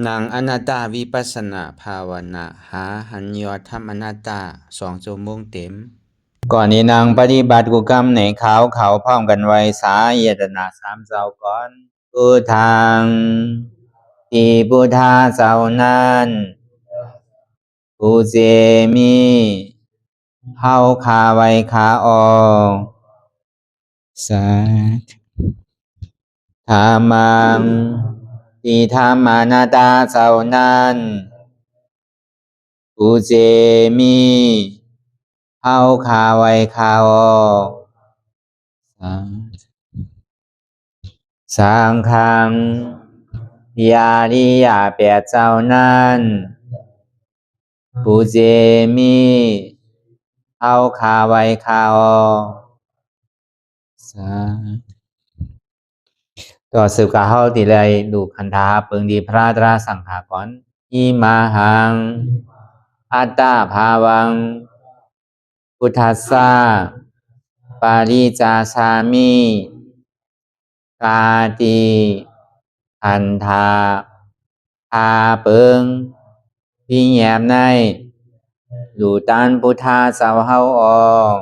นางอนัตตาวิปัสสนาภาวนาหาหันยอดธรรมอนัตตา2 ชั่วโมงเต็มก่อนนี้นางปฏิบัติกุกรรมในเขาพร้อมกันไว้สาเยตนา3 เจ้าก่อนพุทธังที่พุทธาเจ้านั้นผู้เจมีเฮาคาไว้คาออกสาธุธรรมังที่ธรรมานาตาเจ้านั้นผู้เจมีเฮาคาไว้คาออกสังฆังยาริยาแปดเจ้านั้นผู้เจมีเฮาคาไว้คาออกต่อสืบกาเฮาติเลยดูคันธาเปิงดีพระตราสังขากรอิมาหังอัตตาภาวังพุทธัสสะปาริจาสามิกาติอันธาพาเปิงพี่แยมในดูตันพุทธาสาวเฮาออก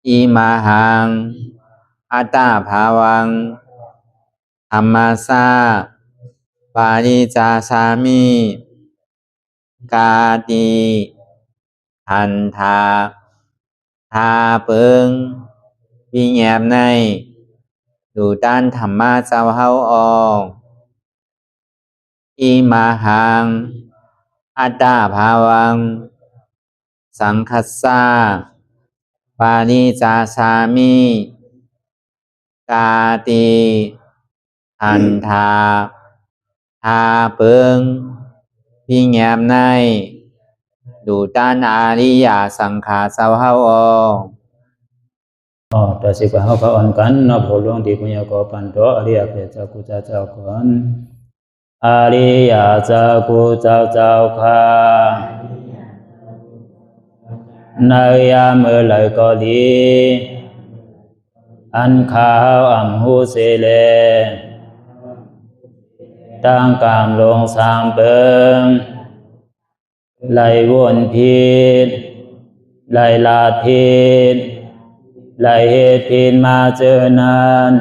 อิมาหังอัตตาภาวังธรรมัสสะปาริจาสามิกาติอันธาพาเปิงพี่แยมในดูตันธรรมะสาวเฮาออกอิมาหังอัตตาภาวังสังคัสสะปาริจาสามิกาติอันธาพาเปิงพี่แยมในดูตันอาริยสังขาสาวเฮาออกต่อสิกว่าเฮาก็อ่อนกันเนาะผู้หลวงที่ปุญญาก็ปันโตอริยเจ้ากุเจ้าก่อนอริยเจ้ากุเจ้าค่ะในยามเมื่อไหร่ก็ดีอันข้าวอ่ำหูเสเลตั้งกามลงสามเปิงไหลวนพิษไหลลาพิษไหลเหตุพินมาเจอนาน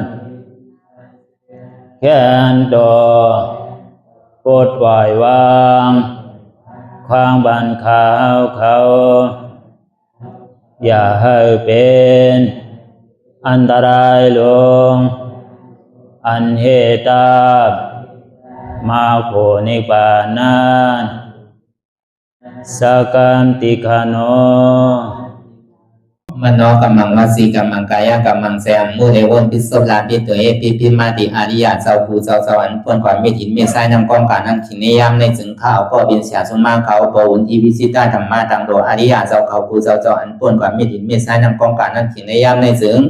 แค่นดอปดปล่อยวางความบันขาวเขาอย่าให้เป็นอันตรายลงอันเหตุตามาโผนิปานันสกันติคโนมโนกัมมังวสีกัมมังกายกัมมังแสมมุเรวนพิศลาปิตัวเอปิพิมาติอาริยะเจ้าภูเจ้าสวรรค์พ้นความเมตินเมษายนำกองการนั้นขินนิยามในจึงข้าวก็บินเสียสมมาเขาปวุนทีวิสิตาธรรมะตังโดอาริยะเจ้าเขาภูเจ้าสวรรค์พ้นความเมตินเมษายนำกองการนั้นขินนิยามในจึง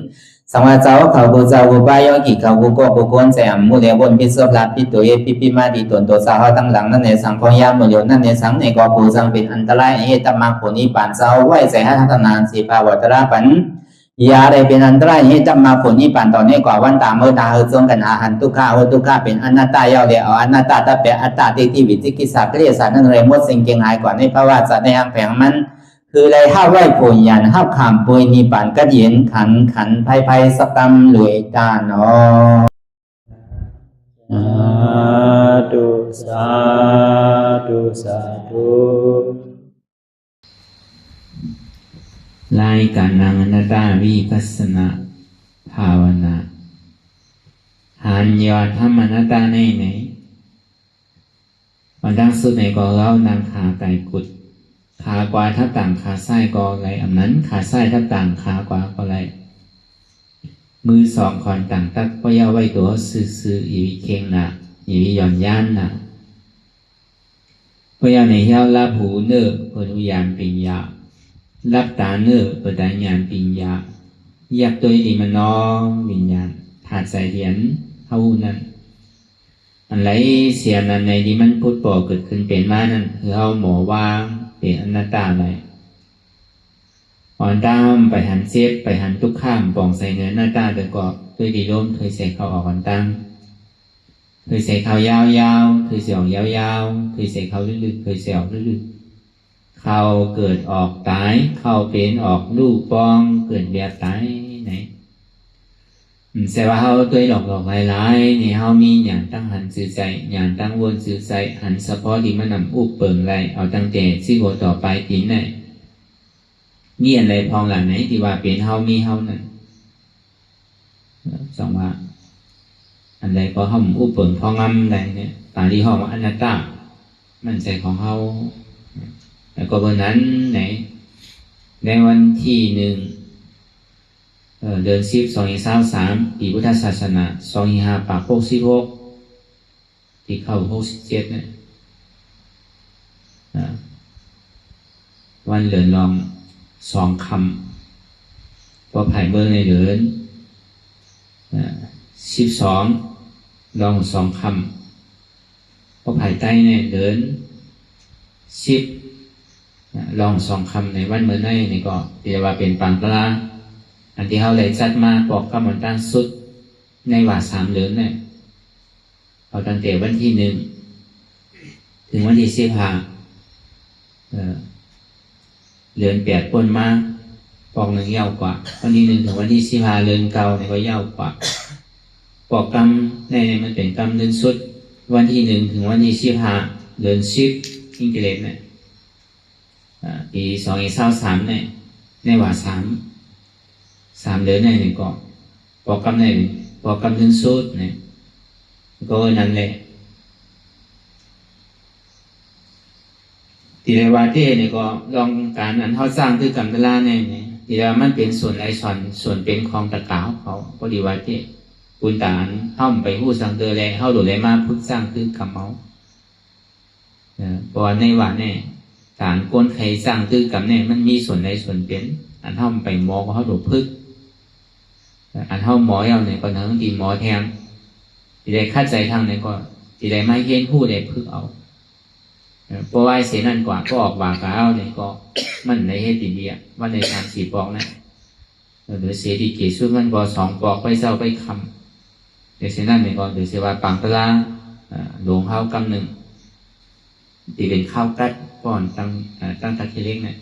สังวาเจ้าเขาภูเจ้าภูบายอกิเขาภูก็ภูโกนแสมมุเรวนพิศลาปิตัวเอปิพิมาติตนตัวสาวตั้งหลังนั่นในสังพยามโยนั่นในสังในก็ภูสังเป็นอันตรายเหตุมาผลนิปานเจ้าไหวใส่ให้ทัศนานสีภาวตระปันยาได้เป็นอันตรายให้จำมาผลนิพพานตอนนี้กว่าวันตามเมื่อตาเฮจงกันอาหันทุกข้าทุกข้าเป็นอนัตตาเยาเดียวอนัตตาตาเปอัตตาที่วิจิกิสาเกลียสานั่นเลยมดสิ่งเก่งหายกว่าในภาวะสัตว์ในอังแผงมันคือเลยห้าไหวผลยันห้าขามปุยนิพพานก็เย็นขันภัยสกรรมหลวยตาเนาะสาธุรายการนางอนัตตาวิปัสสนาภาวนาหันยอดธรรมอนัตตาในวันดังสุดในก็เล่านางขาไก่กุดขากว่าทับต่างขาไส้ก็ไรอันนั้นขาไส้ทับต่างขากว่าก็ไรมือสองขอนต่างตักก็ย่าไว้ตัวซื้ออีวิเคียงนะอีวิย่อนย่านนะก็ย่าในเหี้ยวลาหูเนื้อเพื่อนุยามปิญญารับตาเนื้อเปิดตาญาณปิญญาอยากตัวดีมันน้องวิญญาณถาดใส่เหรียญเท่านั้นอันไรเสียนั้นในที่มันพูดป่อเกิดขึ้นเป็นมานั่นคือเอาหมอวางเป็นอนัตตาเลยอ่อนดามไปหันเซฟไปหันทุกข้ามป่องใส่เนื้อหน้าตาแต่ก็ด้วยดีร่มเคยใส่เข้าออกอ่อนตั้ง ยใส่เขายาวๆเคยใส่ออกยาวๆเคยใส่เขาลึกๆเคยใส่ออกลึกๆเขาเกิดออกตายเขาเป็นออกลูกปองเกิดแบบตายไหนแต่ว่าเขาตัวหลอกหลายๆนี่เขามีอย่างตั้งหันสื่อใจอย่างตั้งวนสื่อใจหันเฉพาะที่มันนำอุบเปิงไรเอาตั้งแต่ซี่โหต่อไปปีนไหนมีอะไรพองหลังไหนที่ว่าเป็นเขามีเขานั่นสองว่าอันใดก็เขาอุบเปิงพองำใดเนี่ยตาที่ห้องว่าอนัตตามันใจของเขาแล้วก็วันนั้นไหนในวันที่1เดือน10 2523ปีพุทธศาสนา25ปาก66ที่เข้า67เนี่ยวันเหลือนลอง2 คำพอไผ่เบิ่งในเหลือน12ลอง2 คำพอไผ่ใต้ในเหลือน10ลอง2 คำในวันเมื่อในนี่ก็เรียกว่าเป็นปังกลาอันที่เขาเลยจัดมาบอกกำหนดตั้งสุดในว่า3 เดือนเนี่ยเอาตั้งแต่วันที่1ถึงวันที่15เดือน8พ้นมาปอก1ยาวกว่าวันที่1ถึงวันที่15เดือนเก่าเนี่ยก็ยาวกว่าปอกกำในมันเป็นกำเดือนสุดวันที่1ถึงวันที่15เดือน10อิงเกลเนี่ยปี2023เนี่ยในว่า3 เดือนเนี่ยก็ปอกกำในปอกกำเดือนสุดเนี่ยก็นั่นแหละทีไรว่าเต้เนี่ยก็ลองการอันเขาสร้างคือกรรมตลาเนี่ยทีไรมันเป็นส่วนไรส่วนเป็นของตะกาวเขาพอดีว่าเต้ปุญตานเข้าไปหู้สังเตอร์แลเข้าหลุดเลยมาพึ่งสร้างคือกรรมเมาเพราะในว่าเนี่ยฐานก้นใครสร้างคือกรรมเนี่ยมันมีส่วนไรส่วนเป็นอันเข้าไปหมอก็เขาหลุดพึ่งอันเข้าหมอเอาเนี่ยก็ทั้งตีหมอแทงทีไรคาดใจทางเนี่ยก็ทีไรไม่เห็นผู้ใดพึ่งเอาเพราะว่าเสียนั่นกว่าก็ออกบากเอาเนี่ยก็มันในเหตุดีว่าในทาง4 ปอกนะหรือเสียดีเกศสุดมันก็2 ปอกไปเศร้าไปคำเดี๋ยวเสียนั่นเนี่ยก็เดี๋ยวเสียว่าปังตะลาหลวงข้าวกำหนึ่งที่เป็นข้าวกัดป้อนตั้งตะเคียนเล็กเนี่ย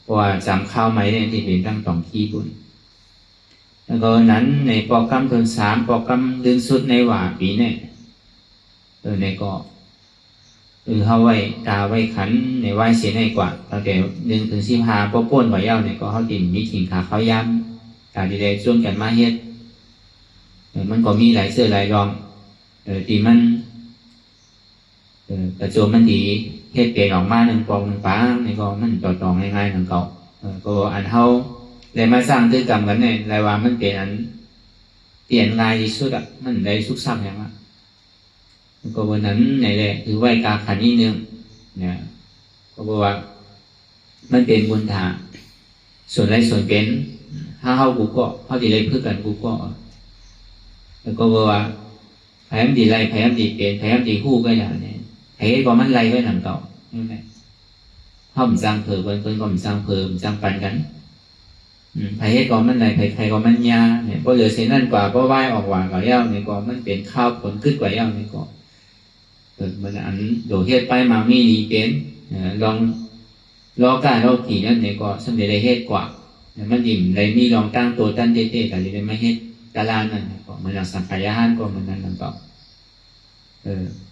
เพราะว่าจำข้าวไหมเนี่ยที่เป็นตั้ง2 ขี้บุญแล้วก็นั้นในปอกกำเดือน3 ปอกกำเดือนสุดในว่าปีเนี่ยในก็เขาไว้ตาไว้ขันในไหวเสียในกว่าตั้งแต่1ถึง15ป้วนบ่อยเย้าเนี่ยก็เขาติ่มมีขิงขาเขาย้ำตาดีเลยช่วงกันมาเฮ็ดมันก็มีหลายเสื้อหลายรองตีมันกระโจมมันดีเฮ็ดเปลี่ยนออกมา1 ปอง 1 ปางนี่ก็มันต่อง่ายๆของเก่าก็อันเขาเลยมาสร้างด้วยกรรมกันเนี่ยรายว่ามันเป็นอันเปลี่ยนง่ายที่สุดอ่ะมันได้สุขสันต์อย่างว่าก็วันนั้นในแหละคือไหวกาขันนิดนึงเนี่ยก็บอกว่ามันเป็นบุญฐานส่วนไรส่วนเป็นถ้าเข้ากูก็เข้าดีไรเพื่อกันกูก็แล้วก็บอกว่าแพ้มดีไรแพ้มดีเป็นแพ้มดีคู่ก็อย่างนี้แพ้ก็มันไรไว้หนังเก่านี่แหละเข้ามันสร้างเพิ่มเพิ่นก็มันสร้างเพิ่มสร้างปันกันไผ่ก็มันไรไผ่ก็มันยาเนี่ยพอเหลือเส้นนั่นกว่าก็ไหวออกหวานกว่าเย้าเนี่ยก็มันเป็นข้าวผลขึ้นกว่าเย้าเนี่ยก็มันอันโดดเฮ็ดไปมามีดีเป็นลองล้อการล้อขี่นั่นเนี่ยก็สำเร็จได้เฮ็ดกว่ามันดิ่มได้มีลองตั้งตัวตั้งเต้ๆแต่ได้ไม่เฮ็ดตารางนั่นก็มันหลักสังขารยานก็มันนั่นต่อ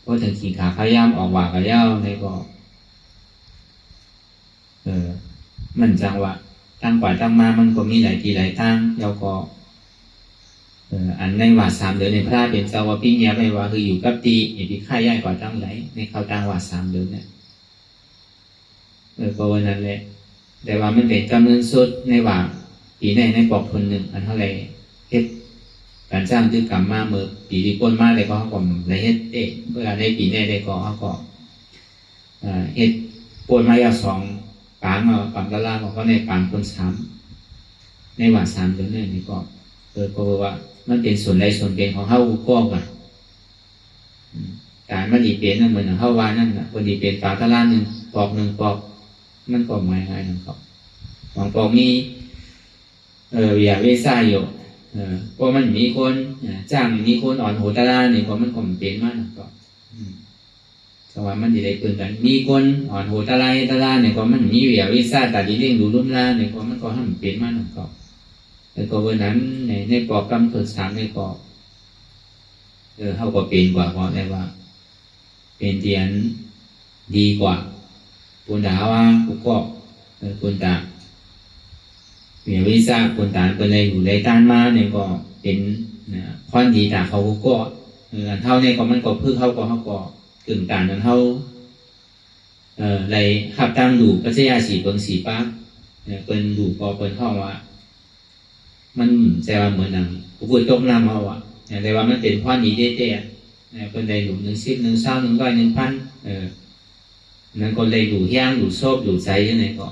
เพราะถึงขี่ขาพยายามออกหวานกับเย้าเนี่ยก็มันจังหวะตั้งกว่าตั้งมามันก็มีหลายทีหลายตั้งเราก็อันในว่า3 เดือนในพระเป็นเจ้าว่าพี่เนี้ยไปว่าคืออยู่กับตีอย่างที่ค่ายย่ายกว่าตั้งไหลในเขาตั้งว่า3 เดือนเนี่ยก็วันนั้นแหละแต่ว่ามันเป็นกำเนิดสุดในว่าปีในปอกคนหนึ่งอันเท่าไรเฮ็ดการสร้างคือกรรมมาเมื่อปีที่พ้นมาเลยก็เขาก็ได้เฮ็ดเวลาในปีในได้ก็เขาก็เฮ็ดพ้นมายา2 ปางปางตะลาก็ในปางคน3ในว่า3 เดือนนี่ก็ก็ว่ามันเป็นส่วนใดส่วนเป็นของเฮาก็กันการมันดีเป็นนั่นเหมือนเฮาว่านั่นน่ะคนดีเป็นปางตะลา1 ปอก 1 ปอกมันก็หมายง่ายนั่นครับบางปอกนี้วิยาเวซ่าอยู่ เพราะมันมีคนจ้างมีคนอ่อนโหตาลาเนี่ยก็มันก็เป็นมากก็สวรรค์มันจะได้เกินกันมีคนอ่อนโหตาลาเนี่ยก็มันมีวิชาตาดีเรื่องดูลุ่มลาเนี่ยก็มันก็ทำเป็นมากก็แต่ก็วันนั้นในปอกกำตัวสามในปอกเขาก็เป็นกว่าเพราะอะไรว่าเป็นเตียนดีกว่าปุณดาว่ากุก็ปุณตาวิชาปุณตาเป็นอะไรอยู่ในด้านมาเนี่ยก็เป็นข้อดีแต่เขาก็เท่าเนี่ยก็มันก็เพื่อเขาก็ถึงการนั้นเขาในขับตั้งดูปัจจัยสีเบิ้งสีป้าเป็นดูก็เป็นเข้าว่ามันแสดงเหมือนหนังผู้ป่วยตกน้ำเขาอ่ะแต่ว่ามันเป็นข้อดีเต้เป็นได้ดู110 120 100 1,000นั่นก็เลยดูแห้งดูโซบดูใจยังไงก็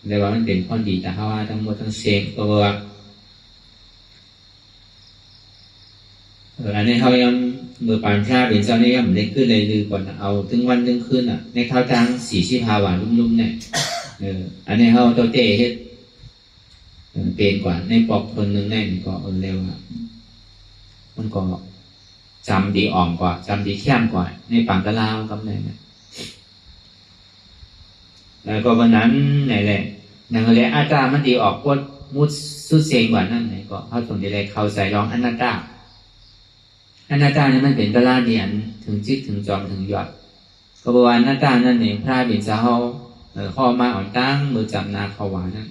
แต่ว่ามันเป็นข้อดีแต่เขาว่าทั้งหมดทั้งเสียงก็ว่าอันนี้เขายังเมื่อปานชาเป็นเจ้านี่ยังไม่ได้ขึ้นเลยลือก่อนเอาถึงวันถึงคืนในข้าวตัง45 วันลุ่มๆเนี่ยอันนี้เขาตัวเต้เฮ็ดเป็นกว่าในปอกคนหนึ่งแน่ก็เร็วมันก็จำดีอ่อนกว่าจำดีเข้มกว่าในปังตะลาวกำเนิดแล้วก็วันนั้นไหนแหละนั่นเลยอาจารย์มันดีออกกดมุดสุดเสียงกว่านั่นไหนก็เขาส่งดีเลยเขาใส่รองอนาตาเนี่ยมันเป็นตะลาเดียนถึงจิตถึงจอมถึงยอดก็บอกว่าอนาตานั่นเองพระบิณฑเขาข้อมาอ่อนตั้งมือจำนาเขาหวานนั่น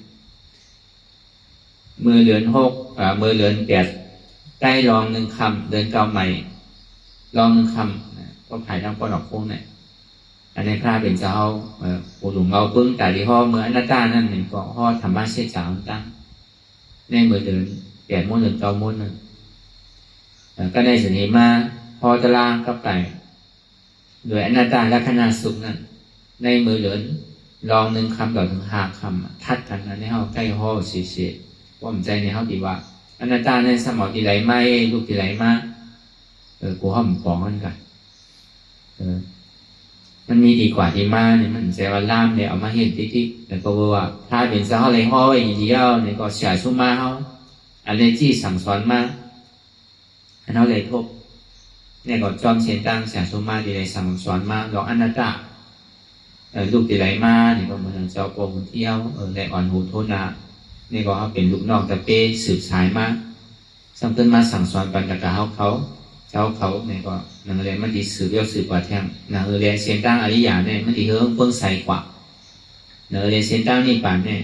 มือเหลือน6มือเหลือน8ได้ลอง1 คำเดินเก่าใหม่ลอง1 คำก็ขายทั้งปอนออกโค้งเนี่ยอันนี้พระเป็นเจ้าปู่หลวงเอาปึ้งแต่ที่ห้อเมื่ออนาตานั่นหนึ่งก็ห้อธรรมะเสียจางตั้งในมือเดิน8 ม้วน 1 9 ม้วนนั่นก็ได้สิมาพอตารางกับไปโดยอนาตาและคณะสุขนั่นในมือเหลือนลอง1 คำต่อถึง5 คำทัดกันในห้อใกล้ห้อเสียว่ามันใจในห้อดีว่าอนาตาในสมองดีไหลไม่ลูกดีไหลมากูห้อมฟ้องกันกันมันมีดีกว่าที่มาเนี่ยมันใจว่าล่ามเนี่ยเอามาเห็นที่แต่ก็ว่าถ้าเป็นซะเขาเลยห้อไว้อย่างเดียวเนี่ยก็เสียชุ่มมาเขาอันนี้ที่สั่งสอนมาอันเขาเลยทบเนี่ยก็จอมเชียนตั้งเสียชุ่มมาดีเลยสั่งสอนมาดอกอนาตาลูกดีไหลมาเนี่ยก็เหมือนเจ้าโปงเที่ยวเลยอ่อนหูโทนานี่ก็เขาเป็นลูกน้องตะเป้สืบสายมาสร้างต้นมาสั่งสอนปัญญาเขาเจ้าเขาเนี่ยก็นั่นเลยมันดีสืบยอดสืบกว่าแท่งนั่นเลยเสียงตั้งอริยาเนี่ยมันดีเฮิร์งเพิ่งใส่กว่านั่นเลยเสียงตั้งนี่ป่านเนี่ย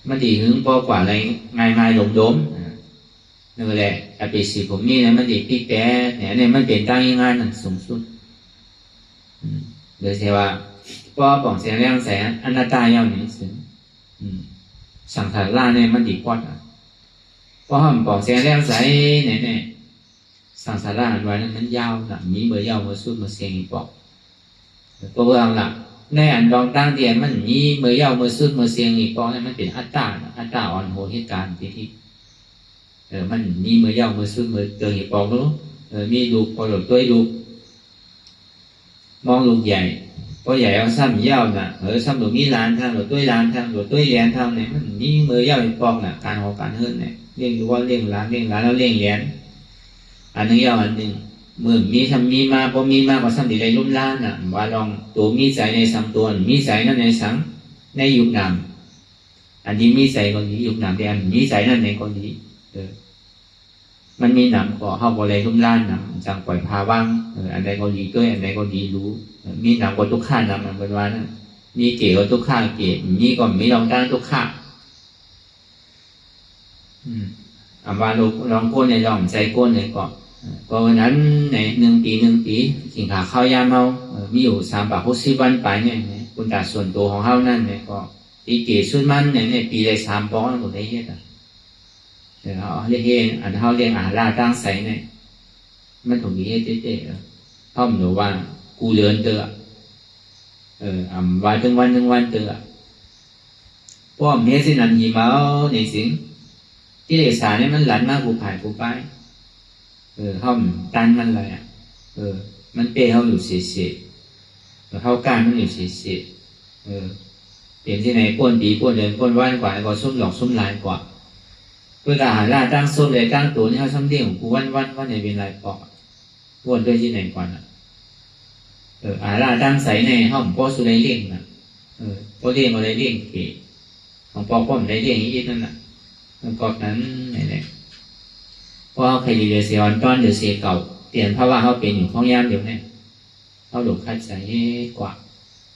มันดีหึงพอกว่าอะไรง่ายหลงดมนั่นแหละอภิสิทธิ์ผมนี่นะมันดีพี่แกเนี่ยมันเป็นตั้งยังไงนั่นสูงสุดโดยเฉพาะพอป่องเสียงแรงแสงอนาตายาวหนึ่งซึ่งสั่งถ่ายล่าเนี่ยมันดีกว่าเพราะห้องป่องเสียงแรงใสเนี่ยสั่งสาราอันไว้นั้นมันยาวหนักมีเมื่อยาวเมื่อสุดเมื่อเสียงอีกบอกตัวเรื่องหลักในอันดองตั้งเดียนมันมีเมื่อยาวเมื่อสุดเมื่อเสียงอีกบอกเนี่ยมันเป็นอัตตาอ่อนโหเหตุการณ์ที่มันมีเมื่อยาวเมื่อสุดเมื่อเจออีกบอกรู้มีลูกพอหลุดตัวลูกมองลูกใหญ่พอใหญ่เอาซ้ำยาวน่ะซ้ำหลุดมีล้านทางหลุดตัวล้านทางหลุดตัวแหลนทางเนี่ยมันมีเมื่อยาวอีกบอกน่ะการหอการเฮิร์นเนี่ยเลี้ยงดูว่าเลี้ยงล้านแล้วเลี้ยงแหลนอันนึงยาวอันหนึ่งเมื่อมีทำมีมาพอมีมาก็ซ้ำดีเลยลุ่มล้านน่ะว่าลองตัวมีใจในสังตัวมีใจนั่นในสังในยุคนามอันนี้มีใจคนนี้ยุคนามแต่อันมีใจนั่นในคนนี้มันมีหนำก็เข้าบริเวณลุ่มล้านน่ะจังปล่อยพาว่างอันใดก็ดีด้วยอันใดก็ดีรู้มีหนำก็ทุกข้าหนำมันเป็นว่านั่นมีเก๋ก็ทุกข้าเก๋มีก็มีลองตั้งทุกข้าว่าลองก้นในลองใจก้นเลยก็วันนั้นใน1 ปีสิงหาเข้ายามเมามีอยู่360 วันไปเนี่ยคุณตาส่วนตัวของเขานั่นเนี่ยก็ตีเก๋สุดมันเนี่ยปีเลย3 ปอนด์ผมได้เฮ็ดเขาเรียกอันเขาเรียกอาราตั้งใสเนี่ยมันถูกมีเฮ็ดเจ๊เขาเหมือนว่ากูเดินเตอวันถึงวันเตอเพราะเมียสินันยีเมาในสิ่งที่เอกสารเนี่ยมันหลั่นมากกูผ่ายกูไปห้อมตันมันเลยมันเปรี้ยวอยู่เสียเข้าการมันอยู่เสียเปลี่ยนที่ไหนป้วนดีป้วนเดินป้วนว่านกว่าก็ซุ่มหลอกซุ่มลายกว่า เวลาหาล่าตั้งโซนเลยตั้งตัวนี่เขาซ้ำเดี่ยงกูวันในเป็นไรปอกวนด้วยที่ไหนก่อนหาล่าตั้งใส่ในห้องพ่อสุไรเลี้ยงนะพ่อเลี้ยงอะไรเลี้ยงเก๋ของพ่อพ่อมได้เลี้ยงอีกนั่นน่ะมันกอบนั้นไหนเพราะใครดีเลยเสียวันต้อนเดี๋ยวเสียเก่าเปลี่ยนเพราะว่าเขาเป็นอยู่ข้องย่ามเดี๋ยวนี้เขาหลบคัดใส่กว่า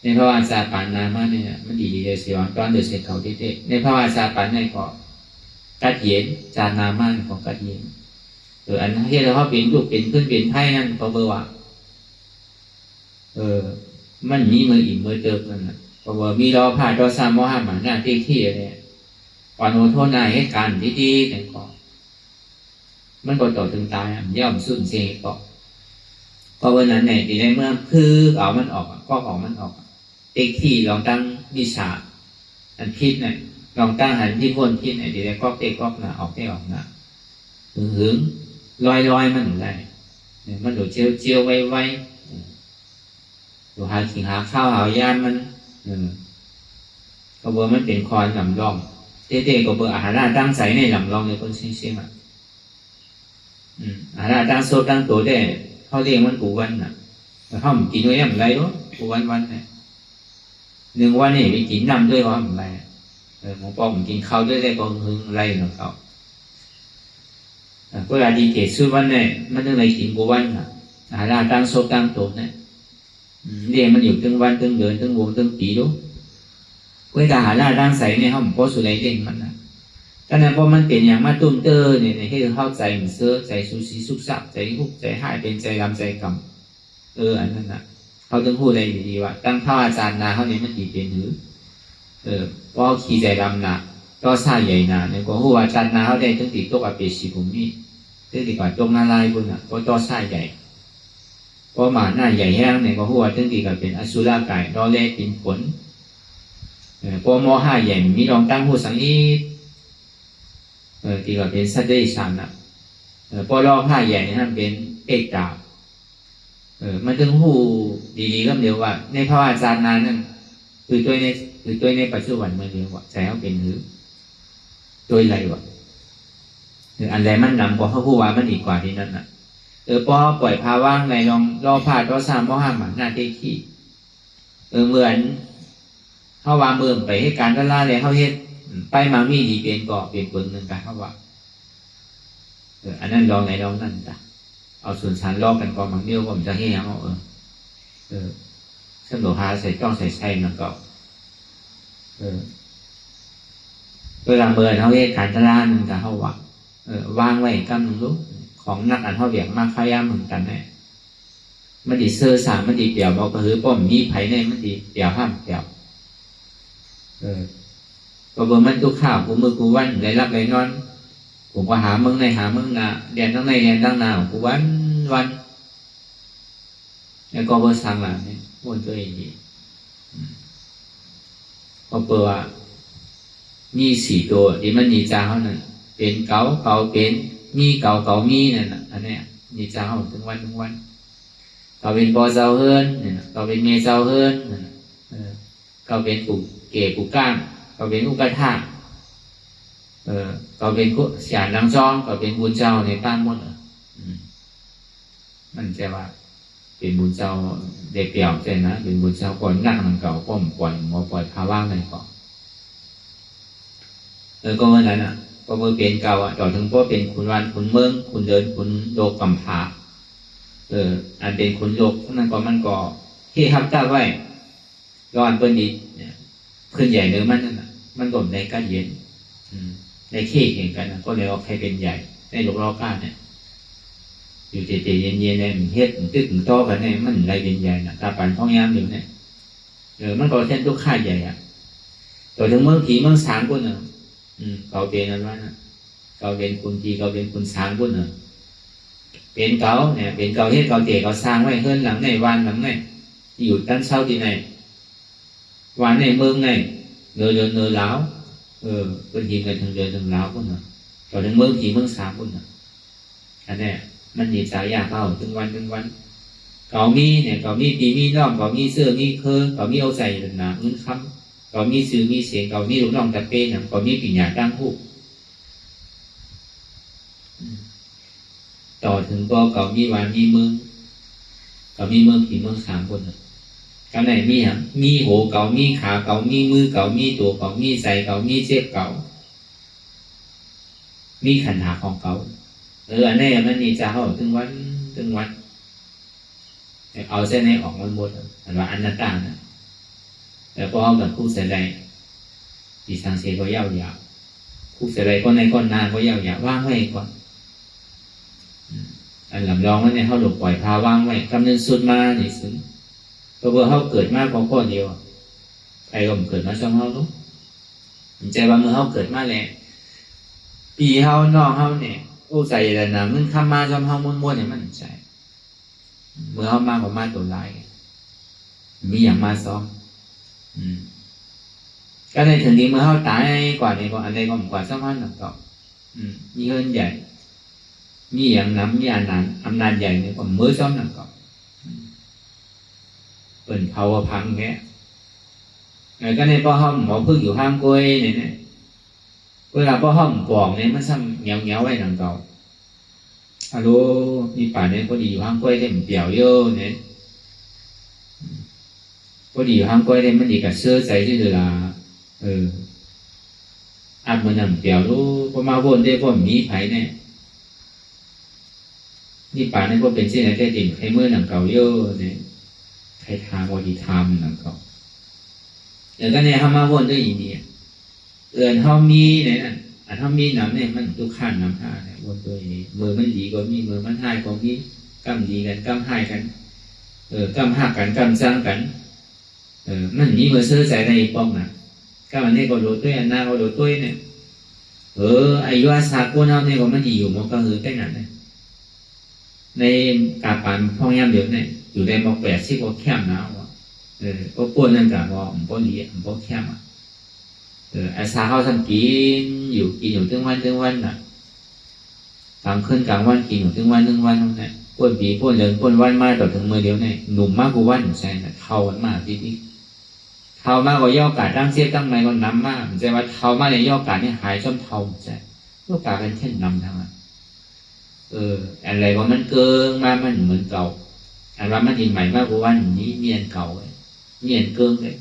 ในพระวาสาปานนามาเนี่ยมันดีเลยเสียวันต้อนเดี๋ยวเสียเก่าเด็ดในพระวาสาปานในก็กัดเย็นจานนามาของกัดเย็นอันที่เราเขาเป็นลูกเป็นขึ้นเป็นไพ่นั่นก็เบอร์ว่ามันมีมืออิ่มมือเติบนั่นนะเพราะว่ามีรอผ่าดอซามอห้าหมาหน้าที่อะไรก่อนโอโทษนายให้การดีๆแต่ก่อนมันก็ต่อถึงตายย่อมสุ่มเสียก็เพราะวันนั้นเนี่ยทีแรกเมื่อคือเอามันออกก็ออกมันออกที่ลองตั้งวิชาอันพิษเนี่ยลองตั้งหันที่พ้นพิษเนี่ยทีแรกก็ก็หนาออกได้ออกหนาหึงลอยมันได้มันดูเจียวไวดูหาขิงหาข้าวหายานมันก็เบอร์มันเป็นคอนลำลองเด็กๆก็เบอร์อาหารตั้งใส่ในลำลองในคนเชี่ยอาหารตั้งโซตั้งตัวได้เขาเรียกมันกูวันน่ะเขากินด้วยอะไรวะกูวันเนี่ย1 วันนี่ไปกินน้ำด้วยว่าอะไรหมอปอมกินข้าวด้วยได้ก็หึงอะไรหรอกเขาเวลาดีเกศสุดวันเนี่ยมันต้องอะไรกินกูวันน่ะอาหารตั้งโซตั้งตัวเนี่ยเรียกมันอยู่ตึงวันตึงเดือนตึงวงตึงปีดูเวลาหาล่าตั้งใส่เนี่ยเขาบอกสุดไรเด้งมันนะแต่นั้นพอมันเป็นอย่างมาตุ้มเตอร์เนี่ยให้เราเข้าใจมันเสื้อใจสุสีสุกสับใจหุบใจหายเป็นใจรำใจกำอันนั้นน่ะเขาต้องพูดอะไรดีว่าตั้งท่าอาจารย์นาเขาเนี่ยมันดีเป็นหรือเพราะขี่ใจรำหนักก็ซาใหญ่หนาเนี่ยก็หัวอาจารย์นาเขาได้ตั้งติดตกอเปชีผมนี่ตั้งติดกว่าตกนาลายบุญอ่ะก็ต่อซาใหญ่เพราะหมาหน้าใหญ่แห้งเนี่ยก็หัวตั้งติดกับเป็นอสุรกายรอเล่กินผลพอมอ5ใหญ่มีลองตั้งหัวสังอีที่ก็เป็นสัตว์ได้ชันพอรอ5ใหญ่นี่มันเป็นเอกดาบมันถึงหูดีๆก็เดียวว่าในภาวะอาจารย์นั้นนั่นคือตัวในปัจจุบันมันเดียวว่าใจเขาเป็นหรือตัวอะไรวะอันใดมันนำพอเขาพูดว่ามันดีกว่าที่นั่นน่ะพอปล่อยภาว่างในลองรอผ่าต่อ3มอ5หมันหน้าที่เหมือนเขาวางเบิ่มไปให้การละลายแล้วเขาเฮ็ดไปมามีดีเป็นก่อเป็นเบิ่งหนึ่งกันเขาว่าอันนั้นลองไหนลองนั่นจ้ะเอาส่วนสารลอกกันก่อนบางเดียวผมจะให้ยังเอาเส้นโลหะใส่ต้องใส่ใส่มันก็เวลาเบิ่มเขาเฮ็ดการละลายหนึ่งกันเขาว่าวางไว้กำหนึ่งลูกของนักอันเขาเบียงมากข้าย่าเหมือนกันเนี่ยมันดีเสื้อสารมันดีเปี่ยวบอกก็คือป้อมมีไผ่ในมันดีเปี่ยวห้ามเปี่ยวก็เบอร์มันทุกข่าวกูมือกูวันได้รับได้นอนผมก็หามึงในหามึงนาเรียนตั้งในเรียนตั้งนากูวันแล้วก็เบอร์สั่งหลังเนี่ยวนตัวเองดีพอเปิดว่ามี4ตัวที่มันมีจ้าเขานั่นเป็นเก่าเป็นมีเก่ามีนั่นน่ะอันนี้มีจ้าเขาถึงวันเก่าเป็นปอเจ้าเฮิร์นเนี่ยเก่าเป็นเมเจ้าเฮิร์นเก่าเป็นปู่เก๋ปู่ก้างก็เป็นอุกธาก็เป็นเสียนางจองก็เป็นบุญเจ้าในบ้านหมดมันจะว่าเป็นบุญเจ้าเด็กเปี่ยวใจนะเป็นบุญเจ้าก่อนนั่งมันเก่าป้อมก่อนหมอปล่อยพาว่างในก่อนก็เมื่อนั้นก็เมื่อเป็นเก่าต่อถึงก็เป็นขุนวันขุนเมืองขุนเดินขุนโลกกำพาอันเป็นขุนโลกนั้นก็มันก็ที่ทับตาไว้ย้อนเปิ้นดีขึ้นใหญ่เนื้อมันนั่นมันกลมในก้านเย็นในขี้เห็นกันก็เลยว่าใครเป็นใหญ่ในโลกล้อก้านเนี่ยอยู่เตะเย็นๆเนี่ยเฮ็ดตึกโตกันเนี่ยมันอะไรเป็นใหญ่นะตาปั่นท้องยามอยู่เนี่ยมันก็เส้นทุกข่ายใหญ่ต่อถึงเมืองผีเมืองสางกุนเก่าเป็นนั้นว่าเก่าเป็นคุณผีเก่าเป็นคุณสางกุนเป็นเก่าเนี่ยเป็นเก่าเฮ็ดเก่าเตะเก่าสร้างไว้เฮือนหลังในวันหลังในอยู่ตั้งเช่าที่ไหนวันในเมืองnày nửa láo bên gì người thường nửa láo cũng nữa rồi đến mương thì mương sáng cũng nữa anh nàyมันnhìn trái à vào từngวันcó mi này có mi tí mi nòng có mi sữa mi khơ có mi âu dày lần nào ngân khăm có mi sứ mi xiên có mi đúng lòng tập bên có mi tỉ nhà đang hụ ต่อถึงก็เก่ามีวันมีมือเก่ามีมือผีมือสามคนกันไหนมีอ่ะมีหัวเก่ามีขาเก่ามีมือเก่ามีตัวเก่ามีใส่เก่ามีเจ็บเก่ามีขันหาของเก่าอันนี้มันนี่จะเข้าถึงวันเอาเส้นนี้ออกมันหมดอันว่าอันนั้นต่างนะแต่พอเขาแบบคู่เสร็จเลยดีสังเสก็ยาวคู่เสร็จเลยก็ในก้อนนานก็ยาวว่างไว้ก่อนอันลำลองว่าเนี่ยเขาหลบปล่อยพาว่างไว้กำเนิดสุดมาหนิซึ่งตัวเบอร์เขาเกิดมากกว่าข้อเดียวใครก็เกิดมาช่องเขาลูกใจว่าเมื่อเขาเกิดมาแล้วปีเขาน้องเขาเนี่ยโอ้ใจเลยนะมึงข้ามมาช่องเขาม้วนๆเนี่ยมันใจเมื่อเขามากกว่ามาตัวลายมีอย่างมาซ้อมก็ในถึงนี้เมื่อเขาตายกว่านี้ก็อันใดก็กว่าช่องเขาหนักต่อมีเงินใหญ่มีอย่างน้ำมีอำนาจใหญ่เนี่ยก็มือซ้อมหนักต่อเปิดเผาพังแค่ก็ในป้อห้องหมอพึ่งอยู่ห้างกล้วยเนี่ยเวลาป้อห้องปอกเนี่ยมันซ้ำเงี้ยวไว้หนังเก่าฮัลโหลมีป่าเนี่ยพอดีอยู่ห้างกล้วยได้มันเปี่ยวเยอะเนี่ยพอดีอยู่ห้างกล้วยได้มันดีกับเสื้อใส่ที่เวลาอันมันนำเปี่ยวรู้พอมาวนได้พอมีไผ่เนี่ยนี่ป่าเนี่ยพอเป็นเส้นอะไรได้จริงใครเมื่อหนังเก่าเยอะเนี่ยใครทางบริธรรมหนังเก่าแล้วก็เนี่ยเขามาวนด้วยอีนี่เขามีเนี่ยเขามีน้ำเนี่ยมันทุกขั้นน้ำท่าเนี่ยวนตัวนี้มือมันดีก็มีมือมันให้ก็มีกำดีกันกำให้กันกำหักกันกำสร้างกันมันมีมือซื้อใจในป้องนะก็มันนี่ก็โดดด้วยอันหน้าก็โดดด้วยเนี่ยอายุอาสากุนเขาเนี่ยก็มันดีอยู่มันก็คือแต่งงานเนี่ยในกาปันพ่อยามเดียวเนี่ยอยู่ในบอก80ก็แคบหนาวก็ปวดนั่นกับว่าผมก็ดีผมก็แคบอาสาเขาทำกินอยู่ถึงวันน่ะกลางคืนกลางวันกินอยู่ถึงวันเนี่ยปวดปีปวดเดินปวดวันมาต่อถึงมือเดียวเนี่ยหนุ่มมากกว่าวันใช่ไหมเท่าวันมากที่เท่ามากกว่าย่อกาดตั้งเสียตั้งไม่ก็น้ำมากใช่ว่าเท่ามากในย่อกาดเนี่ยหายจนเท่าใช่ย่อกาดเป็นเช่นน้ำทั้งนั้นอะไรว่ามันเกินมามันเหมือนเก่าอันว่ามันอินใหม่มากกว่าวันนี้เมียนเก่าเมียนเกินเลย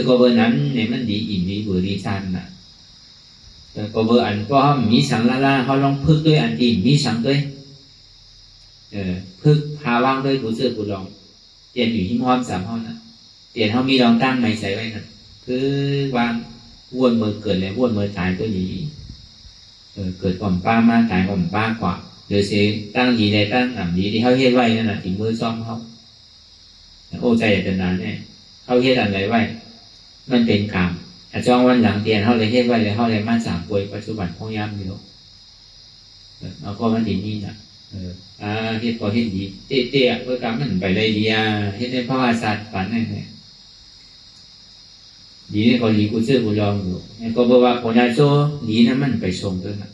ก็เบอร์นั้นเนี่ยมันดีอิ่มดีเบอร์ดีชันน่ะก็เบอร์อันก็มีสังละเขาลองพึกด้วยอันอิ่มมีสังด้วยพึกพาว่างด้วยกูเสื้อกูลองเตียนอยู่ที่ห้อง3 ห้องน่ะเตียนเขามีลองตั้งไม่ใส่ไว้น่ะคือวางวนมือเกิดเลยวนมือตายก็ดีเกิดก่อนป้ามาตายก่อนป้ากว่าเดี๋ยวสิตั้งดีได้ตั้งหนำดีที่เขาเฮ็ดไว้นั่นน่ะถึงมือซ่อมเขาโอ้ใจเป็นนานเนี่ยเขาเฮ็ดอะไรไว้มันเป็นกรรมอาจารย์วันหลังเตียนเขาเลยเฮ็ดไว้เลยเขาเลยมาจากป่วยปัจจุบันห้องย่ำอยู่แล้วก็มันดีนี่น่ะเฮ็ดพอเฮ็ดดีเตี้ยเพื่อกรรมมันไปเลยดีเฮ็ดในภาวะศาสตร์ฝันนั่นแหละดีนี่เขาดีกูเชื่อกูลองอยู่ก็บอกว่าคนอาโจดีนั่นมันไปส่งตัวน่ะ